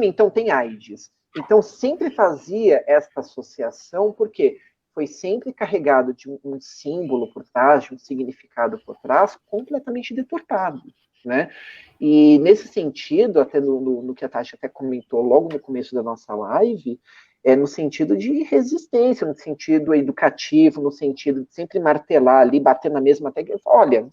Então tem AIDS. Então sempre fazia essa associação, porque foi sempre carregado de um símbolo por trás, de um significado por trás, completamente deturpado, né? E nesse sentido, até no que a Tati até comentou logo no começo da nossa live, no sentido de resistência, no sentido educativo, no sentido de sempre martelar ali, bater na mesma tecla. Olha,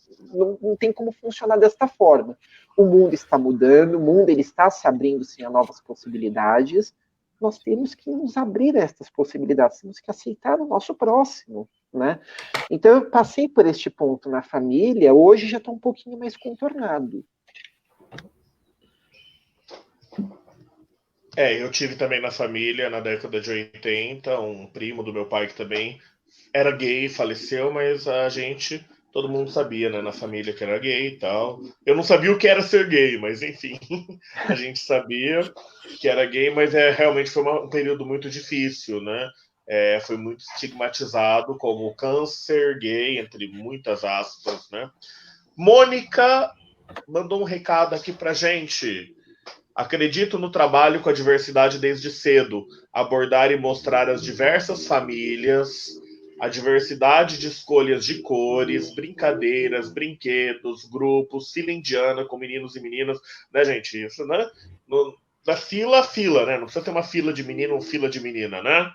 não tem como funcionar desta forma. O mundo está mudando, o mundo ele está se abrindo sim a novas possibilidades. Nós temos que nos abrir a estas possibilidades, temos que aceitar o nosso próximo, né? Então eu passei por este ponto na família, hoje já está um pouquinho mais contornado. Eu tive também na família, na década de 80, um primo do meu pai que também era gay, faleceu, mas todo mundo sabia, né, na família que era gay e tal. Eu não sabia o que era ser gay, mas enfim, a gente sabia que era gay, mas realmente foi um período muito difícil, né? Foi muito estigmatizado como câncer gay, entre muitas aspas, né? Mônica mandou um recado aqui pra gente. Acredito no trabalho com a diversidade desde cedo, abordar e mostrar as diversas famílias, a diversidade de escolhas de cores, brincadeiras, brinquedos, grupos, fila indiana com meninos e meninas, né, gente? Isso, né? Da fila a fila, né? Não precisa ter uma fila de menino ou fila de menina, né?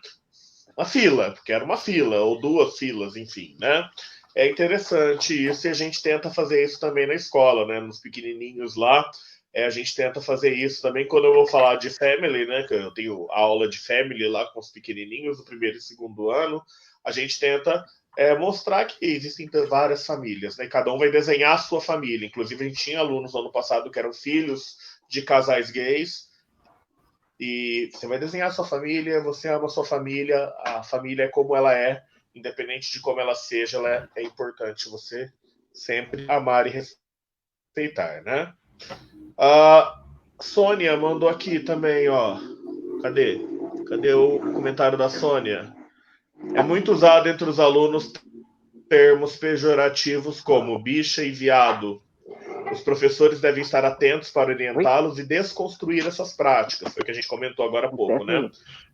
Uma fila, porque era uma fila, ou duas filas, enfim, né? É interessante isso e a gente tenta fazer isso também na escola, né? Nos pequenininhos lá, a gente tenta fazer isso também quando eu vou falar de family, né? Que eu tenho aula de family lá com os pequenininhos do primeiro e segundo ano, a gente tenta mostrar que existem várias famílias, né? Cada um vai desenhar a sua família. Inclusive, a gente tinha alunos no ano passado que eram filhos de casais gays. E você vai desenhar a sua família, você ama a sua família, a família é como ela é, independente de como ela seja, ela é importante você sempre amar e respeitar, né? A Sônia mandou aqui também, ó. Cadê? Cadê o comentário da Sônia? É muito usado entre os alunos termos pejorativos como bicha e viado. Os professores devem estar atentos para orientá-los e desconstruir essas práticas. Foi o que a gente comentou agora há pouco, né?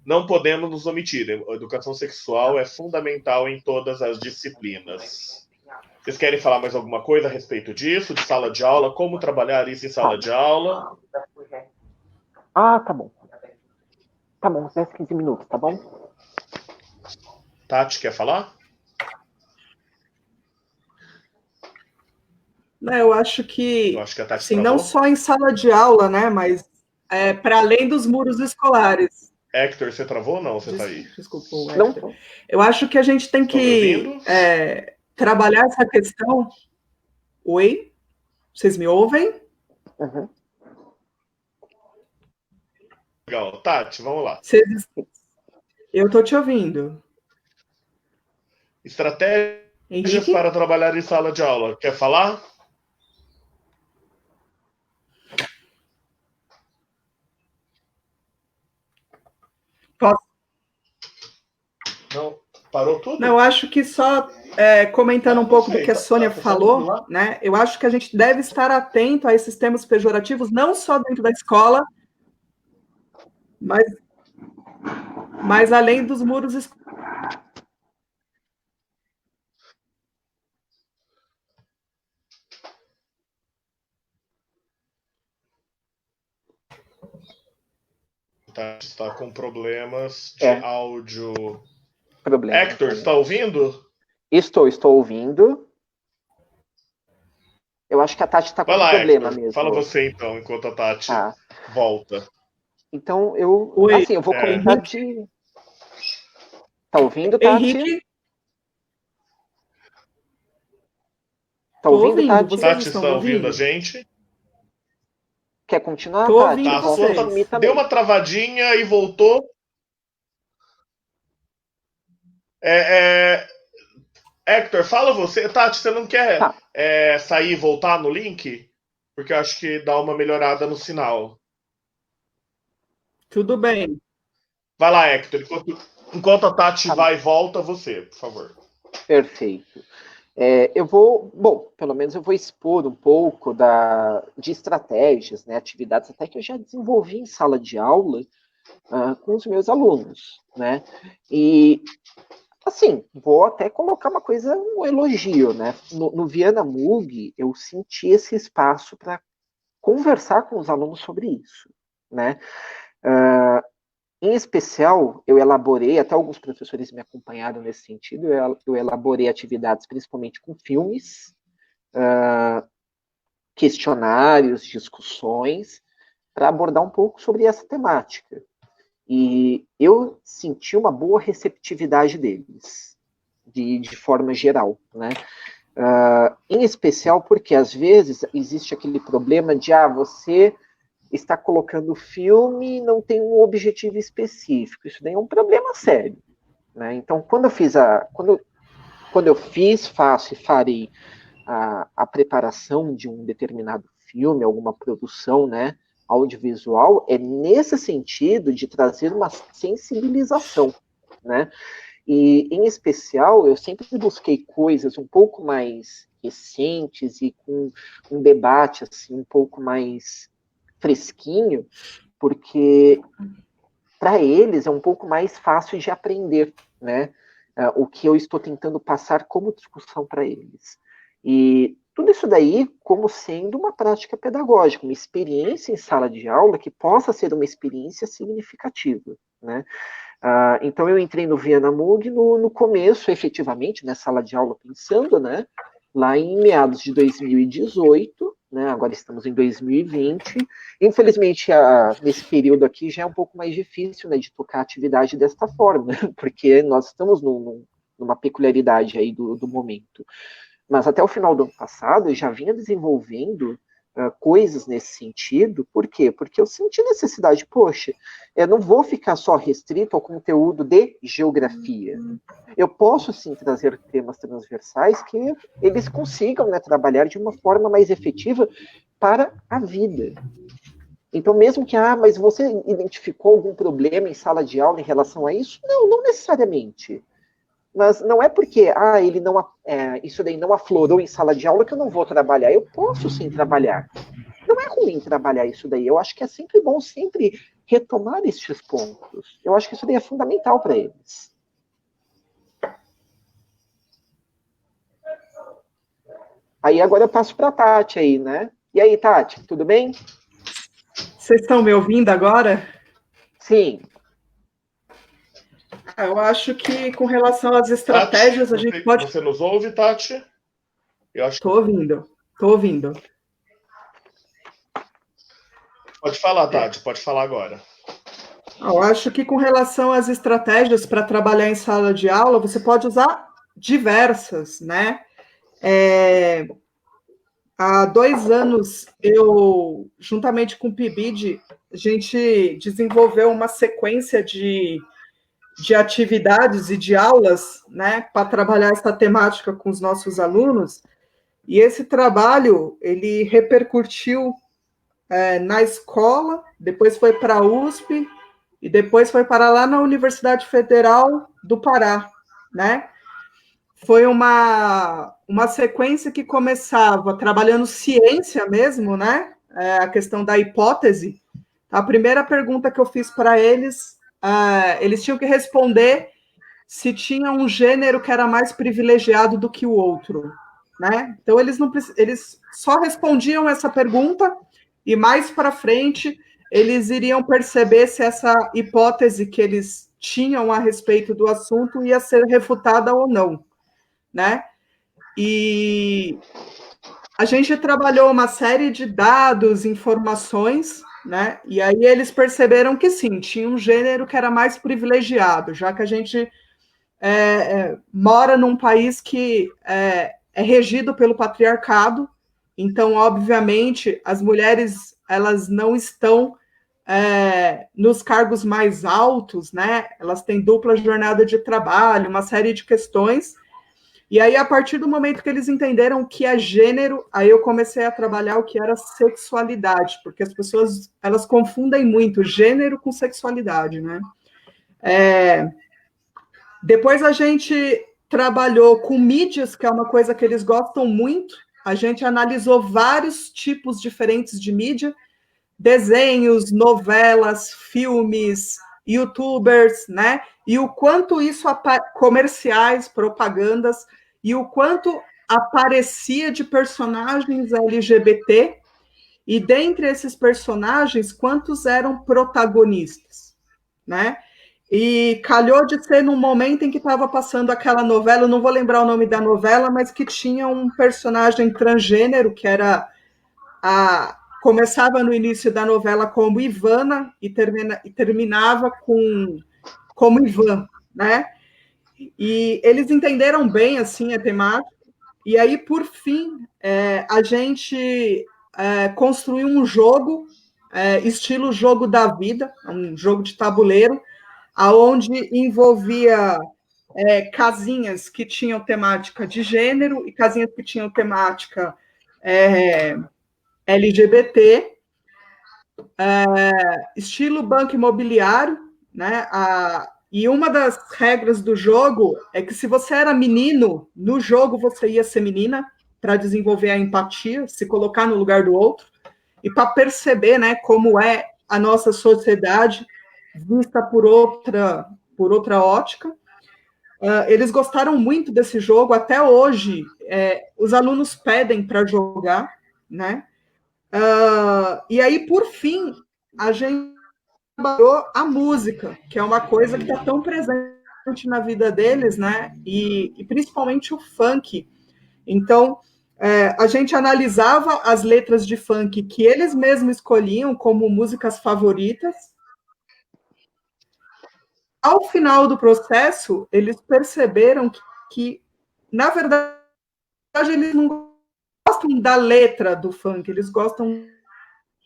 Não podemos nos omitir. A educação sexual é fundamental em todas as disciplinas. Vocês querem falar mais alguma coisa a respeito disso, de sala de aula? Como trabalhar isso em sala de aula? Ah, tá bom. Tá bom, 10, 15 minutos, tá bom? Tati, quer falar? Eu acho que, Eu acho que a Tati assim, travou. não só em sala de aula, né, mas para além dos muros escolares. Hector, você travou ou não? Você tá aí? Desculpa, Hector. Não. Eu acho que a gente tem que trabalhar essa questão. Oi? Vocês me ouvem? Uhum. Legal. Tati, vamos lá. Eu estou te ouvindo. Estratégias Henrique? para trabalhar em sala de aula. Quer falar? Posso? Não. Parou tudo? Não, eu acho que só comentando um pouco do que a Sônia falou, né? Eu acho que a gente deve estar atento a esses termos pejorativos, não só dentro da escola, mas além dos muros escolares. Está com problemas de áudio. Hector, está ouvindo? Estou ouvindo. Eu acho que a Tati está com problema Hector, mesmo. Fala você então, enquanto a Tati volta. Então, eu vou comentar de... Tá ouvindo, Tati? Henrique? Tá ouvindo, Tati? Tati, está ouvindo a gente? Quer continuar, Tô Tati? ouvindo Deu uma travadinha e voltou. Hector, fala você. Tati, você não quer sair e voltar no link? Porque eu acho que dá uma melhorada no sinal. Tudo bem. Vai lá, Hector. Enquanto a Tati vai e volta, você, por favor. Perfeito. Pelo menos eu vou expor um pouco de estratégias, né, atividades até que eu já desenvolvi em sala de aula com os meus alunos, né? E, assim, vou até colocar um elogio, né? No Viana Mug, eu senti esse espaço para conversar com os alunos sobre isso, né? Em especial, eu elaborei, até alguns professores me acompanharam nesse sentido, eu elaborei atividades principalmente com filmes, questionários, discussões, para abordar um pouco sobre essa temática. E eu senti uma boa receptividade deles, de forma geral, né? Em especial porque, às vezes, existe aquele problema de, você está colocando filme e não tem um objetivo específico. Isso daí é um problema sério, né? Então, quando eu fiz, faço e farei a preparação de um determinado filme, alguma produção, né, audiovisual, é nesse sentido de trazer uma sensibilização, né? E, em especial, eu sempre busquei coisas um pouco mais recentes e com um debate assim um pouco mais fresquinho, porque para eles é um pouco mais fácil de aprender, né? O que eu estou tentando passar como discussão para eles. E tudo isso daí como sendo uma prática pedagógica, uma experiência em sala de aula que possa ser uma experiência significativa, né? Então eu entrei no Viana Mug no começo, efetivamente, na sala de aula pensando, né? Lá em meados de 2018, né? Agora estamos em 2020. Infelizmente, nesse período aqui já é um pouco mais difícil, né, de tocar a atividade desta forma, porque nós estamos numa peculiaridade aí do momento. Mas até o final do ano passado eu já vinha desenvolvendo coisas nesse sentido. Por quê? Porque eu senti necessidade, poxa, eu não vou ficar só restrito ao conteúdo de geografia. Eu posso, sim, trazer temas transversais que eles consigam, né, trabalhar de uma forma mais efetiva para a vida. Então, mesmo que, mas você identificou algum problema em sala de aula em relação a isso? Não, não necessariamente. Mas não é porque ele não, isso daí não aflorou em sala de aula que eu não vou trabalhar. Eu posso sim trabalhar. Não é ruim trabalhar isso daí. Eu acho que é sempre bom sempre retomar estes pontos. Eu acho que isso daí é fundamental para eles. Aí agora eu passo para a Tati aí, né? E aí, Tati, tudo bem? Vocês estão me ouvindo agora? Sim. Eu acho que com relação às estratégias, Tati, a gente pode... Você nos ouve, Tati? Estou ouvindo. Pode falar, Tati, pode falar agora. Eu acho que com relação às estratégias para trabalhar em sala de aula, você pode usar diversas, né? Há 2 anos, eu, juntamente com o PIBID, a gente desenvolveu uma sequência de atividades e de aulas, né, para trabalhar essa temática com os nossos alunos, e esse trabalho, ele repercutiu na escola, depois foi para a USP, e depois foi para lá na Universidade Federal do Pará, né? Foi uma sequência que começava trabalhando ciência mesmo, né? A questão da hipótese. A primeira pergunta que eu fiz para eles, eles tinham que responder se tinha um gênero que era mais privilegiado do que o outro, né? Então eles só respondiam essa pergunta e mais para frente eles iriam perceber se essa hipótese que eles tinham a respeito do assunto ia ser refutada ou não, né? E a gente trabalhou uma série de dados, informações, né? E aí eles perceberam que sim, tinha um gênero que era mais privilegiado, já que a gente mora num país que é regido pelo patriarcado, então, obviamente, as mulheres elas não estão nos cargos mais altos, né? Elas têm dupla jornada de trabalho, uma série de questões. E aí, a partir do momento que eles entenderam o que é gênero, aí eu comecei a trabalhar o que era sexualidade, porque as pessoas elas confundem muito gênero com sexualidade, né? Depois a gente trabalhou com mídias, que é uma coisa que eles gostam muito. A gente analisou vários tipos diferentes de mídia, desenhos, novelas, filmes, youtubers, né? E o quanto isso, comerciais, propagandas, e o quanto aparecia de personagens LGBT, e dentre esses personagens, quantos eram protagonistas, né? E calhou de ser num momento em que estava passando aquela novela, eu não vou lembrar o nome da novela, mas que tinha um personagem transgênero, que era começava no início da novela como Ivana e terminava como Ivan, né? E eles entenderam bem assim a temática, e aí, por fim, a gente construiu um jogo, estilo jogo da vida, um jogo de tabuleiro, aonde envolvia casinhas que tinham temática de gênero e casinhas que tinham temática LGBT, estilo banco imobiliário, né? E uma das regras do jogo é que se você era menino, no jogo você ia ser menina, para desenvolver a empatia, se colocar no lugar do outro, e para perceber, né, como é a nossa sociedade vista por outra ótica. Eles gostaram muito desse jogo, até hoje os alunos pedem para jogar, né? E aí, por fim, a gente trabalhou a música, que é uma coisa que está tão presente na vida deles, né? E principalmente o funk. Então, a gente analisava as letras de funk que eles mesmos escolhiam como músicas favoritas. Ao final do processo, eles perceberam que na verdade, eles não gostam da letra do funk, eles gostam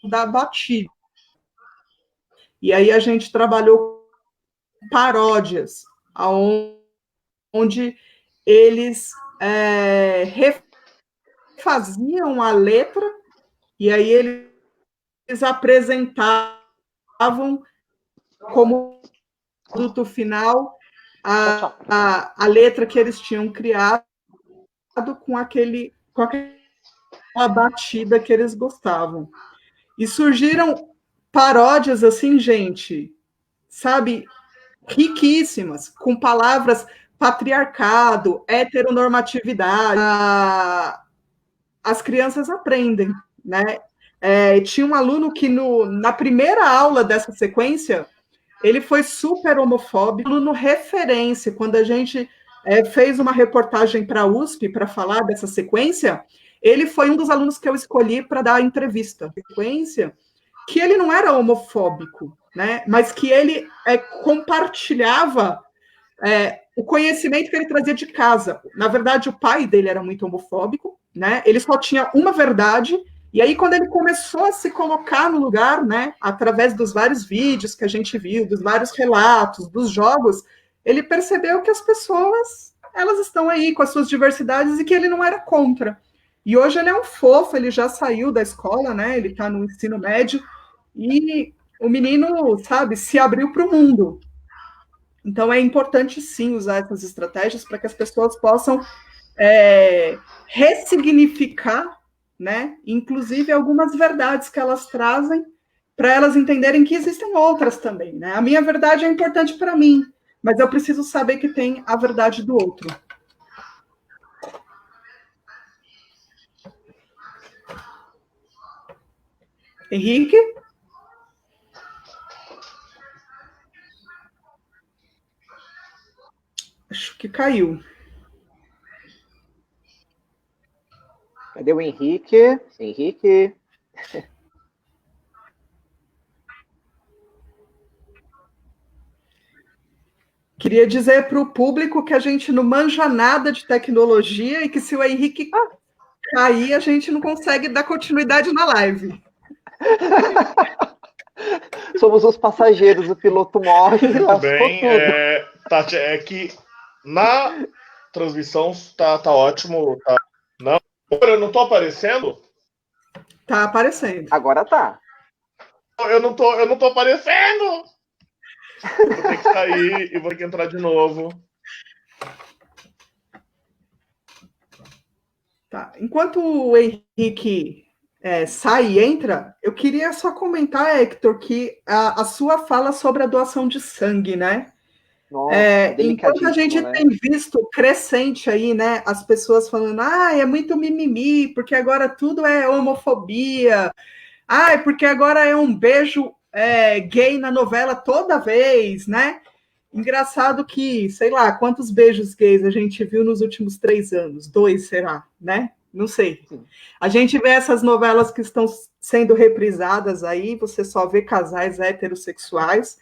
da batida. E aí a gente trabalhou paródias, onde eles refaziam a letra, e aí eles apresentavam como produto final a letra que eles tinham criado com aquela batida que eles gostavam. E surgiram paródias assim, gente, sabe, riquíssimas, com palavras patriarcado, heteronormatividade. As crianças aprendem, né? Tinha um aluno que na primeira aula dessa sequência, ele foi super homofóbico, aluno referência. Quando a gente fez uma reportagem para a USP para falar dessa sequência, ele foi um dos alunos que eu escolhi para dar a entrevista. Sequência que ele não era homofóbico, né? Mas que ele compartilhava o conhecimento que ele trazia de casa. Na verdade, o pai dele era muito homofóbico, né? Ele só tinha uma verdade. E aí, quando ele começou a se colocar no lugar, né, através dos vários vídeos que a gente viu, dos vários relatos, dos jogos, ele percebeu que as pessoas, elas estão aí com as suas diversidades e que ele não era contra. E hoje ele é um fofo, ele já saiu da escola, né, ele está no ensino médio, e o menino, sabe, se abriu para o mundo. Então, é importante, sim, usar essas estratégias para que as pessoas possam ressignificar, né, inclusive algumas verdades que elas trazem, para elas entenderem que existem outras também, né? A minha verdade é importante para mim, mas eu preciso saber que tem a verdade do outro. Henrique? Acho que caiu. Cadê o Henrique? Henrique? Queria dizer para o público que a gente não manja nada de tecnologia e que se o Henrique cair, a gente não consegue dar continuidade na live. Somos os passageiros, o piloto morre. Tudo bem. Tati, é que na transmissão tá ótimo. Tá... Não, eu não tô aparecendo? Tá aparecendo. Agora tá. Eu não tô aparecendo! Eu vou ter que sair e vou ter que entrar de novo. Tá. Enquanto o Henrique sai e entra, eu queria só comentar, Hector, que a sua fala sobre a doação de sangue, né? Nossa, enquanto a gente, né? tem visto crescente aí, né, as pessoas falando, é muito mimimi, porque agora tudo é homofobia, porque agora é um beijo gay na novela toda vez, né? Engraçado que, sei lá, quantos beijos gays a gente viu nos últimos 3 anos? 2, será, né? Não sei. Sim. A gente vê essas novelas que estão sendo reprisadas aí, você só vê casais heterossexuais.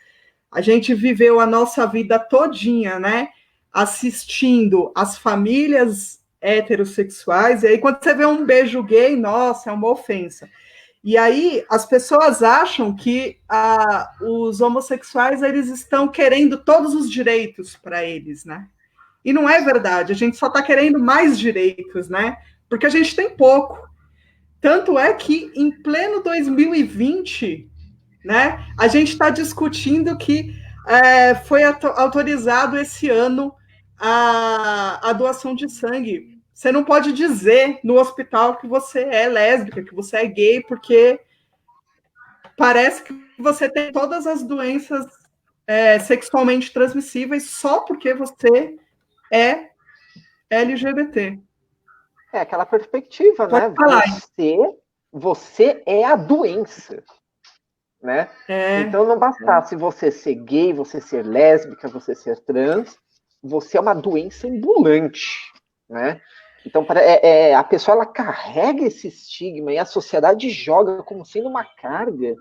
A gente viveu a nossa vida todinha, né? Assistindo as famílias heterossexuais, e aí quando você vê um beijo gay, nossa, é uma ofensa. E aí as pessoas acham que os homossexuais eles estão querendo todos os direitos para eles, né? E não é verdade, a gente só está querendo mais direitos, né? Porque a gente tem pouco. Tanto é que em pleno 2020, né, a gente está discutindo que foi autorizado esse ano a doação de sangue. você não pode dizer no hospital que você é lésbica, que você é gay, porque parece que você tem todas as doenças sexualmente transmissíveis só porque você é LGBT. É aquela perspectiva, Pode né? falar. Você é a doença, né? Então não bastasse você ser gay, você ser lésbica, você ser trans, você é uma doença ambulante, né? Então a pessoa ela carrega esse estigma e a sociedade joga como sendo uma carga.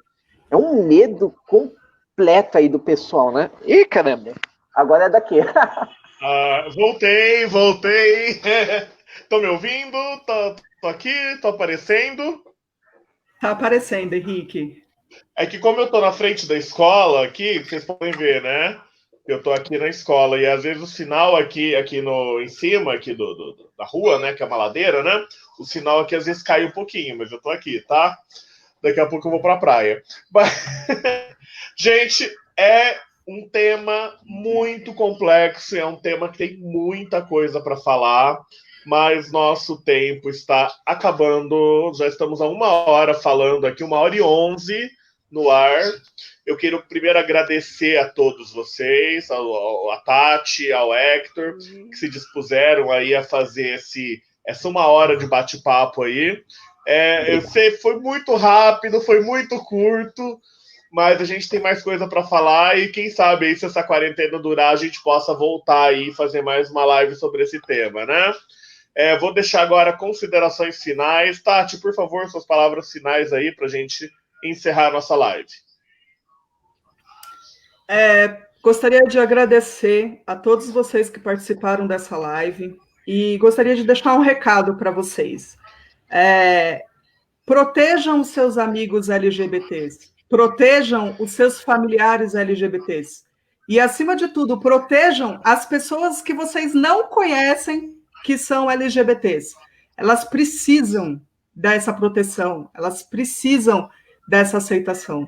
É um medo completo aí do pessoal, né? Ih, caramba, agora é daqui. Voltei. Estão me ouvindo? Tô aqui, tô aparecendo. Tá aparecendo, Henrique. É que como eu tô na frente da escola aqui, vocês podem ver, né? Eu tô aqui na escola e às vezes o sinal aqui no em cima aqui da rua, né, que é uma ladeira, né? O sinal aqui às vezes cai um pouquinho, mas eu tô aqui, tá? Daqui a pouco eu vou pra praia. Mas, gente, é um tema muito complexo, é um tema que tem muita coisa para falar, mas nosso tempo está acabando. Já estamos a 1 hora falando aqui, 1h11 no ar. Eu quero primeiro agradecer a todos vocês, a Tati, ao Hector, que se dispuseram aí a fazer essa 1 hora de bate-papo aí. Eu sei, foi muito rápido, foi muito curto, mas a gente tem mais coisa para falar e quem sabe aí, se essa quarentena durar, a gente possa voltar aí e fazer mais uma live sobre esse tema, né? Vou deixar agora considerações finais. Tati, por favor, suas palavras finais aí para a gente encerrar a nossa live. Gostaria de agradecer a todos vocês que participaram dessa live e gostaria de deixar um recado para vocês. Protejam os seus amigos LGBTs, protejam os seus familiares LGBTs e, acima de tudo, protejam as pessoas que vocês não conhecem que são LGBTs. Elas precisam dessa proteção, elas precisam dessa aceitação.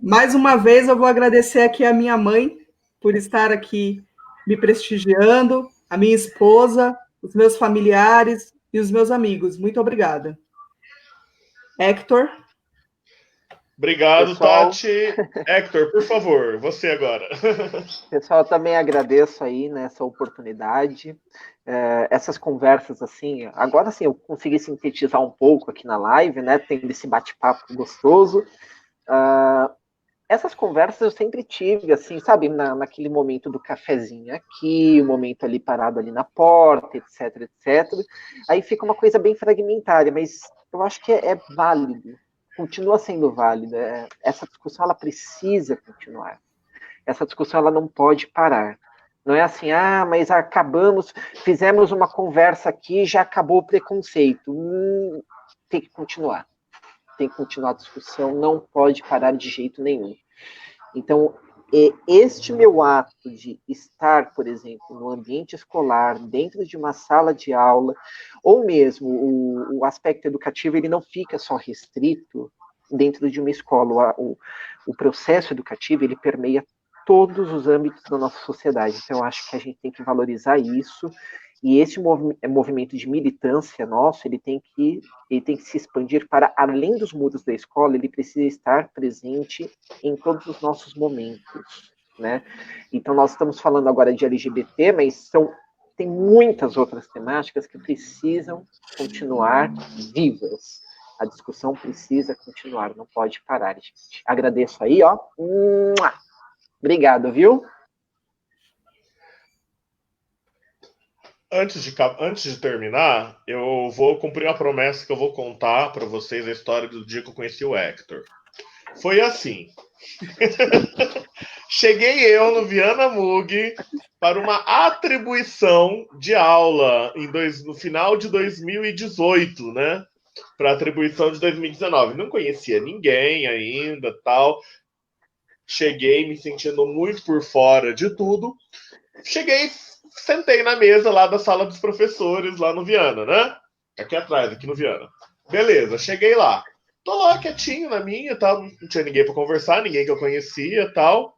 Mais uma vez, eu vou agradecer aqui a minha mãe por estar aqui me prestigiando, a minha esposa, os meus familiares e os meus amigos. Muito obrigada. Hector? Obrigado, pessoal, Tati. Hector, por favor, você agora. Pessoal, também agradeço aí nessa oportunidade. Essas conversas, assim, agora sim eu consegui sintetizar um pouco aqui na live, né? Tendo esse bate-papo gostoso. Essas conversas eu sempre tive, assim, sabe, naquele momento do cafezinho aqui, o momento ali parado ali na porta, etc, etc. Aí fica uma coisa bem fragmentária, mas eu acho que é válido, continua sendo válida. Essa discussão, ela precisa continuar. Essa discussão, ela não pode parar. Não é assim, mas acabamos, fizemos uma conversa aqui, já acabou o preconceito. Tem que continuar. Tem que continuar a discussão, não pode parar de jeito nenhum. Então, este meu ato de estar, por exemplo, no ambiente escolar, dentro de uma sala de aula, ou mesmo o aspecto educativo, ele não fica só restrito dentro de uma escola. O processo educativo, ele permeia todos os âmbitos da nossa sociedade. Então, eu acho que a gente tem que valorizar isso, e esse movimento de militância nosso, ele tem que se expandir para além dos muros da escola, ele precisa estar presente em todos os nossos momentos, né? Então, nós estamos falando agora de LGBT, mas tem muitas outras temáticas que precisam continuar vivas. A discussão precisa continuar, não pode parar, gente. Agradeço aí, ó. Obrigado, viu? Antes de terminar, eu vou cumprir uma promessa que eu vou contar para vocês a história do dia que eu conheci o Hector. Foi assim. Cheguei eu no Viana Mug para uma atribuição de aula no final de 2018, né? Para atribuição de 2019. Não conhecia ninguém ainda, tal. Cheguei me sentindo muito por fora de tudo. Sentei na mesa lá da sala dos professores, lá no Viana, né? Aqui atrás, aqui no Viana. Beleza, cheguei lá. Tô lá quietinho na minha, tal. Não tinha ninguém para conversar, ninguém que eu conhecia, tal.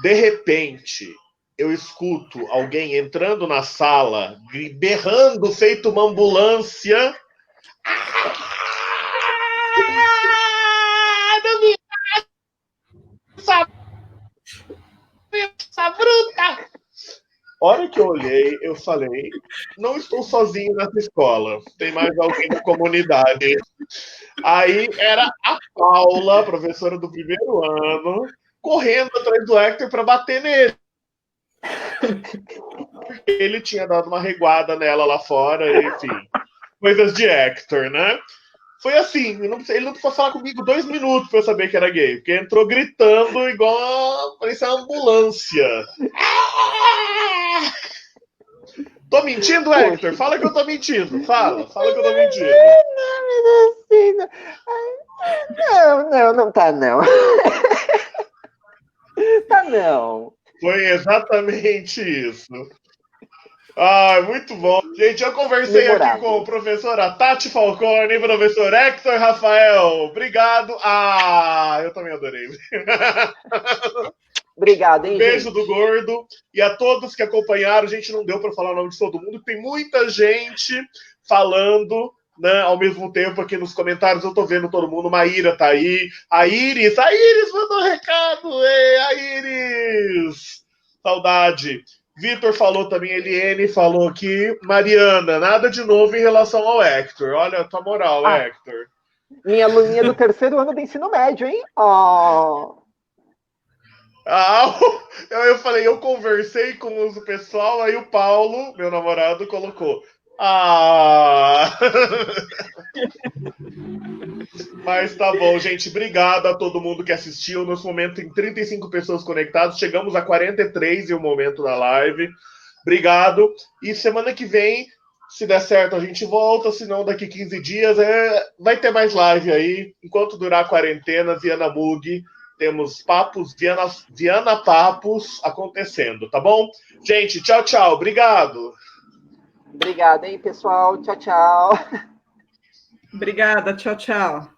De repente, eu escuto alguém entrando na sala, berrando, feito uma ambulância. Não me essa bruta! Hora que eu olhei, eu falei, não estou sozinho nessa escola, tem mais alguém da comunidade. Aí era a Paula, professora do primeiro ano, correndo atrás do Hector para bater nele. Porque ele tinha dado uma reguada nela lá fora, enfim. Coisas de Hector, né? Foi assim, ele não precisou falar comigo 2 minutos para eu saber que era gay, porque entrou gritando igual parecia uma ambulância. Tô mentindo, Hector? Fala que eu tô mentindo. Fala que eu tô mentindo. Não tá não. Tá não. Foi exatamente isso. Ah, muito bom. Gente, eu conversei Memorável. aqui com a professora Tati Falcone e professor Hector Rafael. Obrigado. Ah, eu também adorei. Obrigado, hein, Beijo gente? do gordo. E a todos que acompanharam, a gente não deu para falar o nome de todo mundo, tem muita gente falando, né, ao mesmo tempo aqui nos comentários. Eu tô vendo todo mundo. Maíra tá aí. A Iris mandou um recado. Ei, a Iris! Saudade. Vitor falou também, Eliane falou aqui. Mariana, nada de novo em relação ao Hector. Olha a tua moral, Hector. Minha aluninha do 3º ano do ensino médio, hein? Oh. Eu falei, eu conversei com o pessoal, aí o Paulo, meu namorado, colocou. Mas tá bom, gente. Obrigado a todo mundo que assistiu. Nesse momento tem 35 pessoas conectadas. Chegamos a 43 em um momento da live. Obrigado. E semana que vem, se der certo, a gente volta. Se não, daqui 15 dias vai ter mais live aí. Enquanto durar a quarentena, Viana Mug, temos papos, Viana Papos acontecendo, tá bom? Gente, tchau, tchau. Obrigado. Obrigado, hein, pessoal. Tchau, tchau. Obrigada. Tchau, tchau.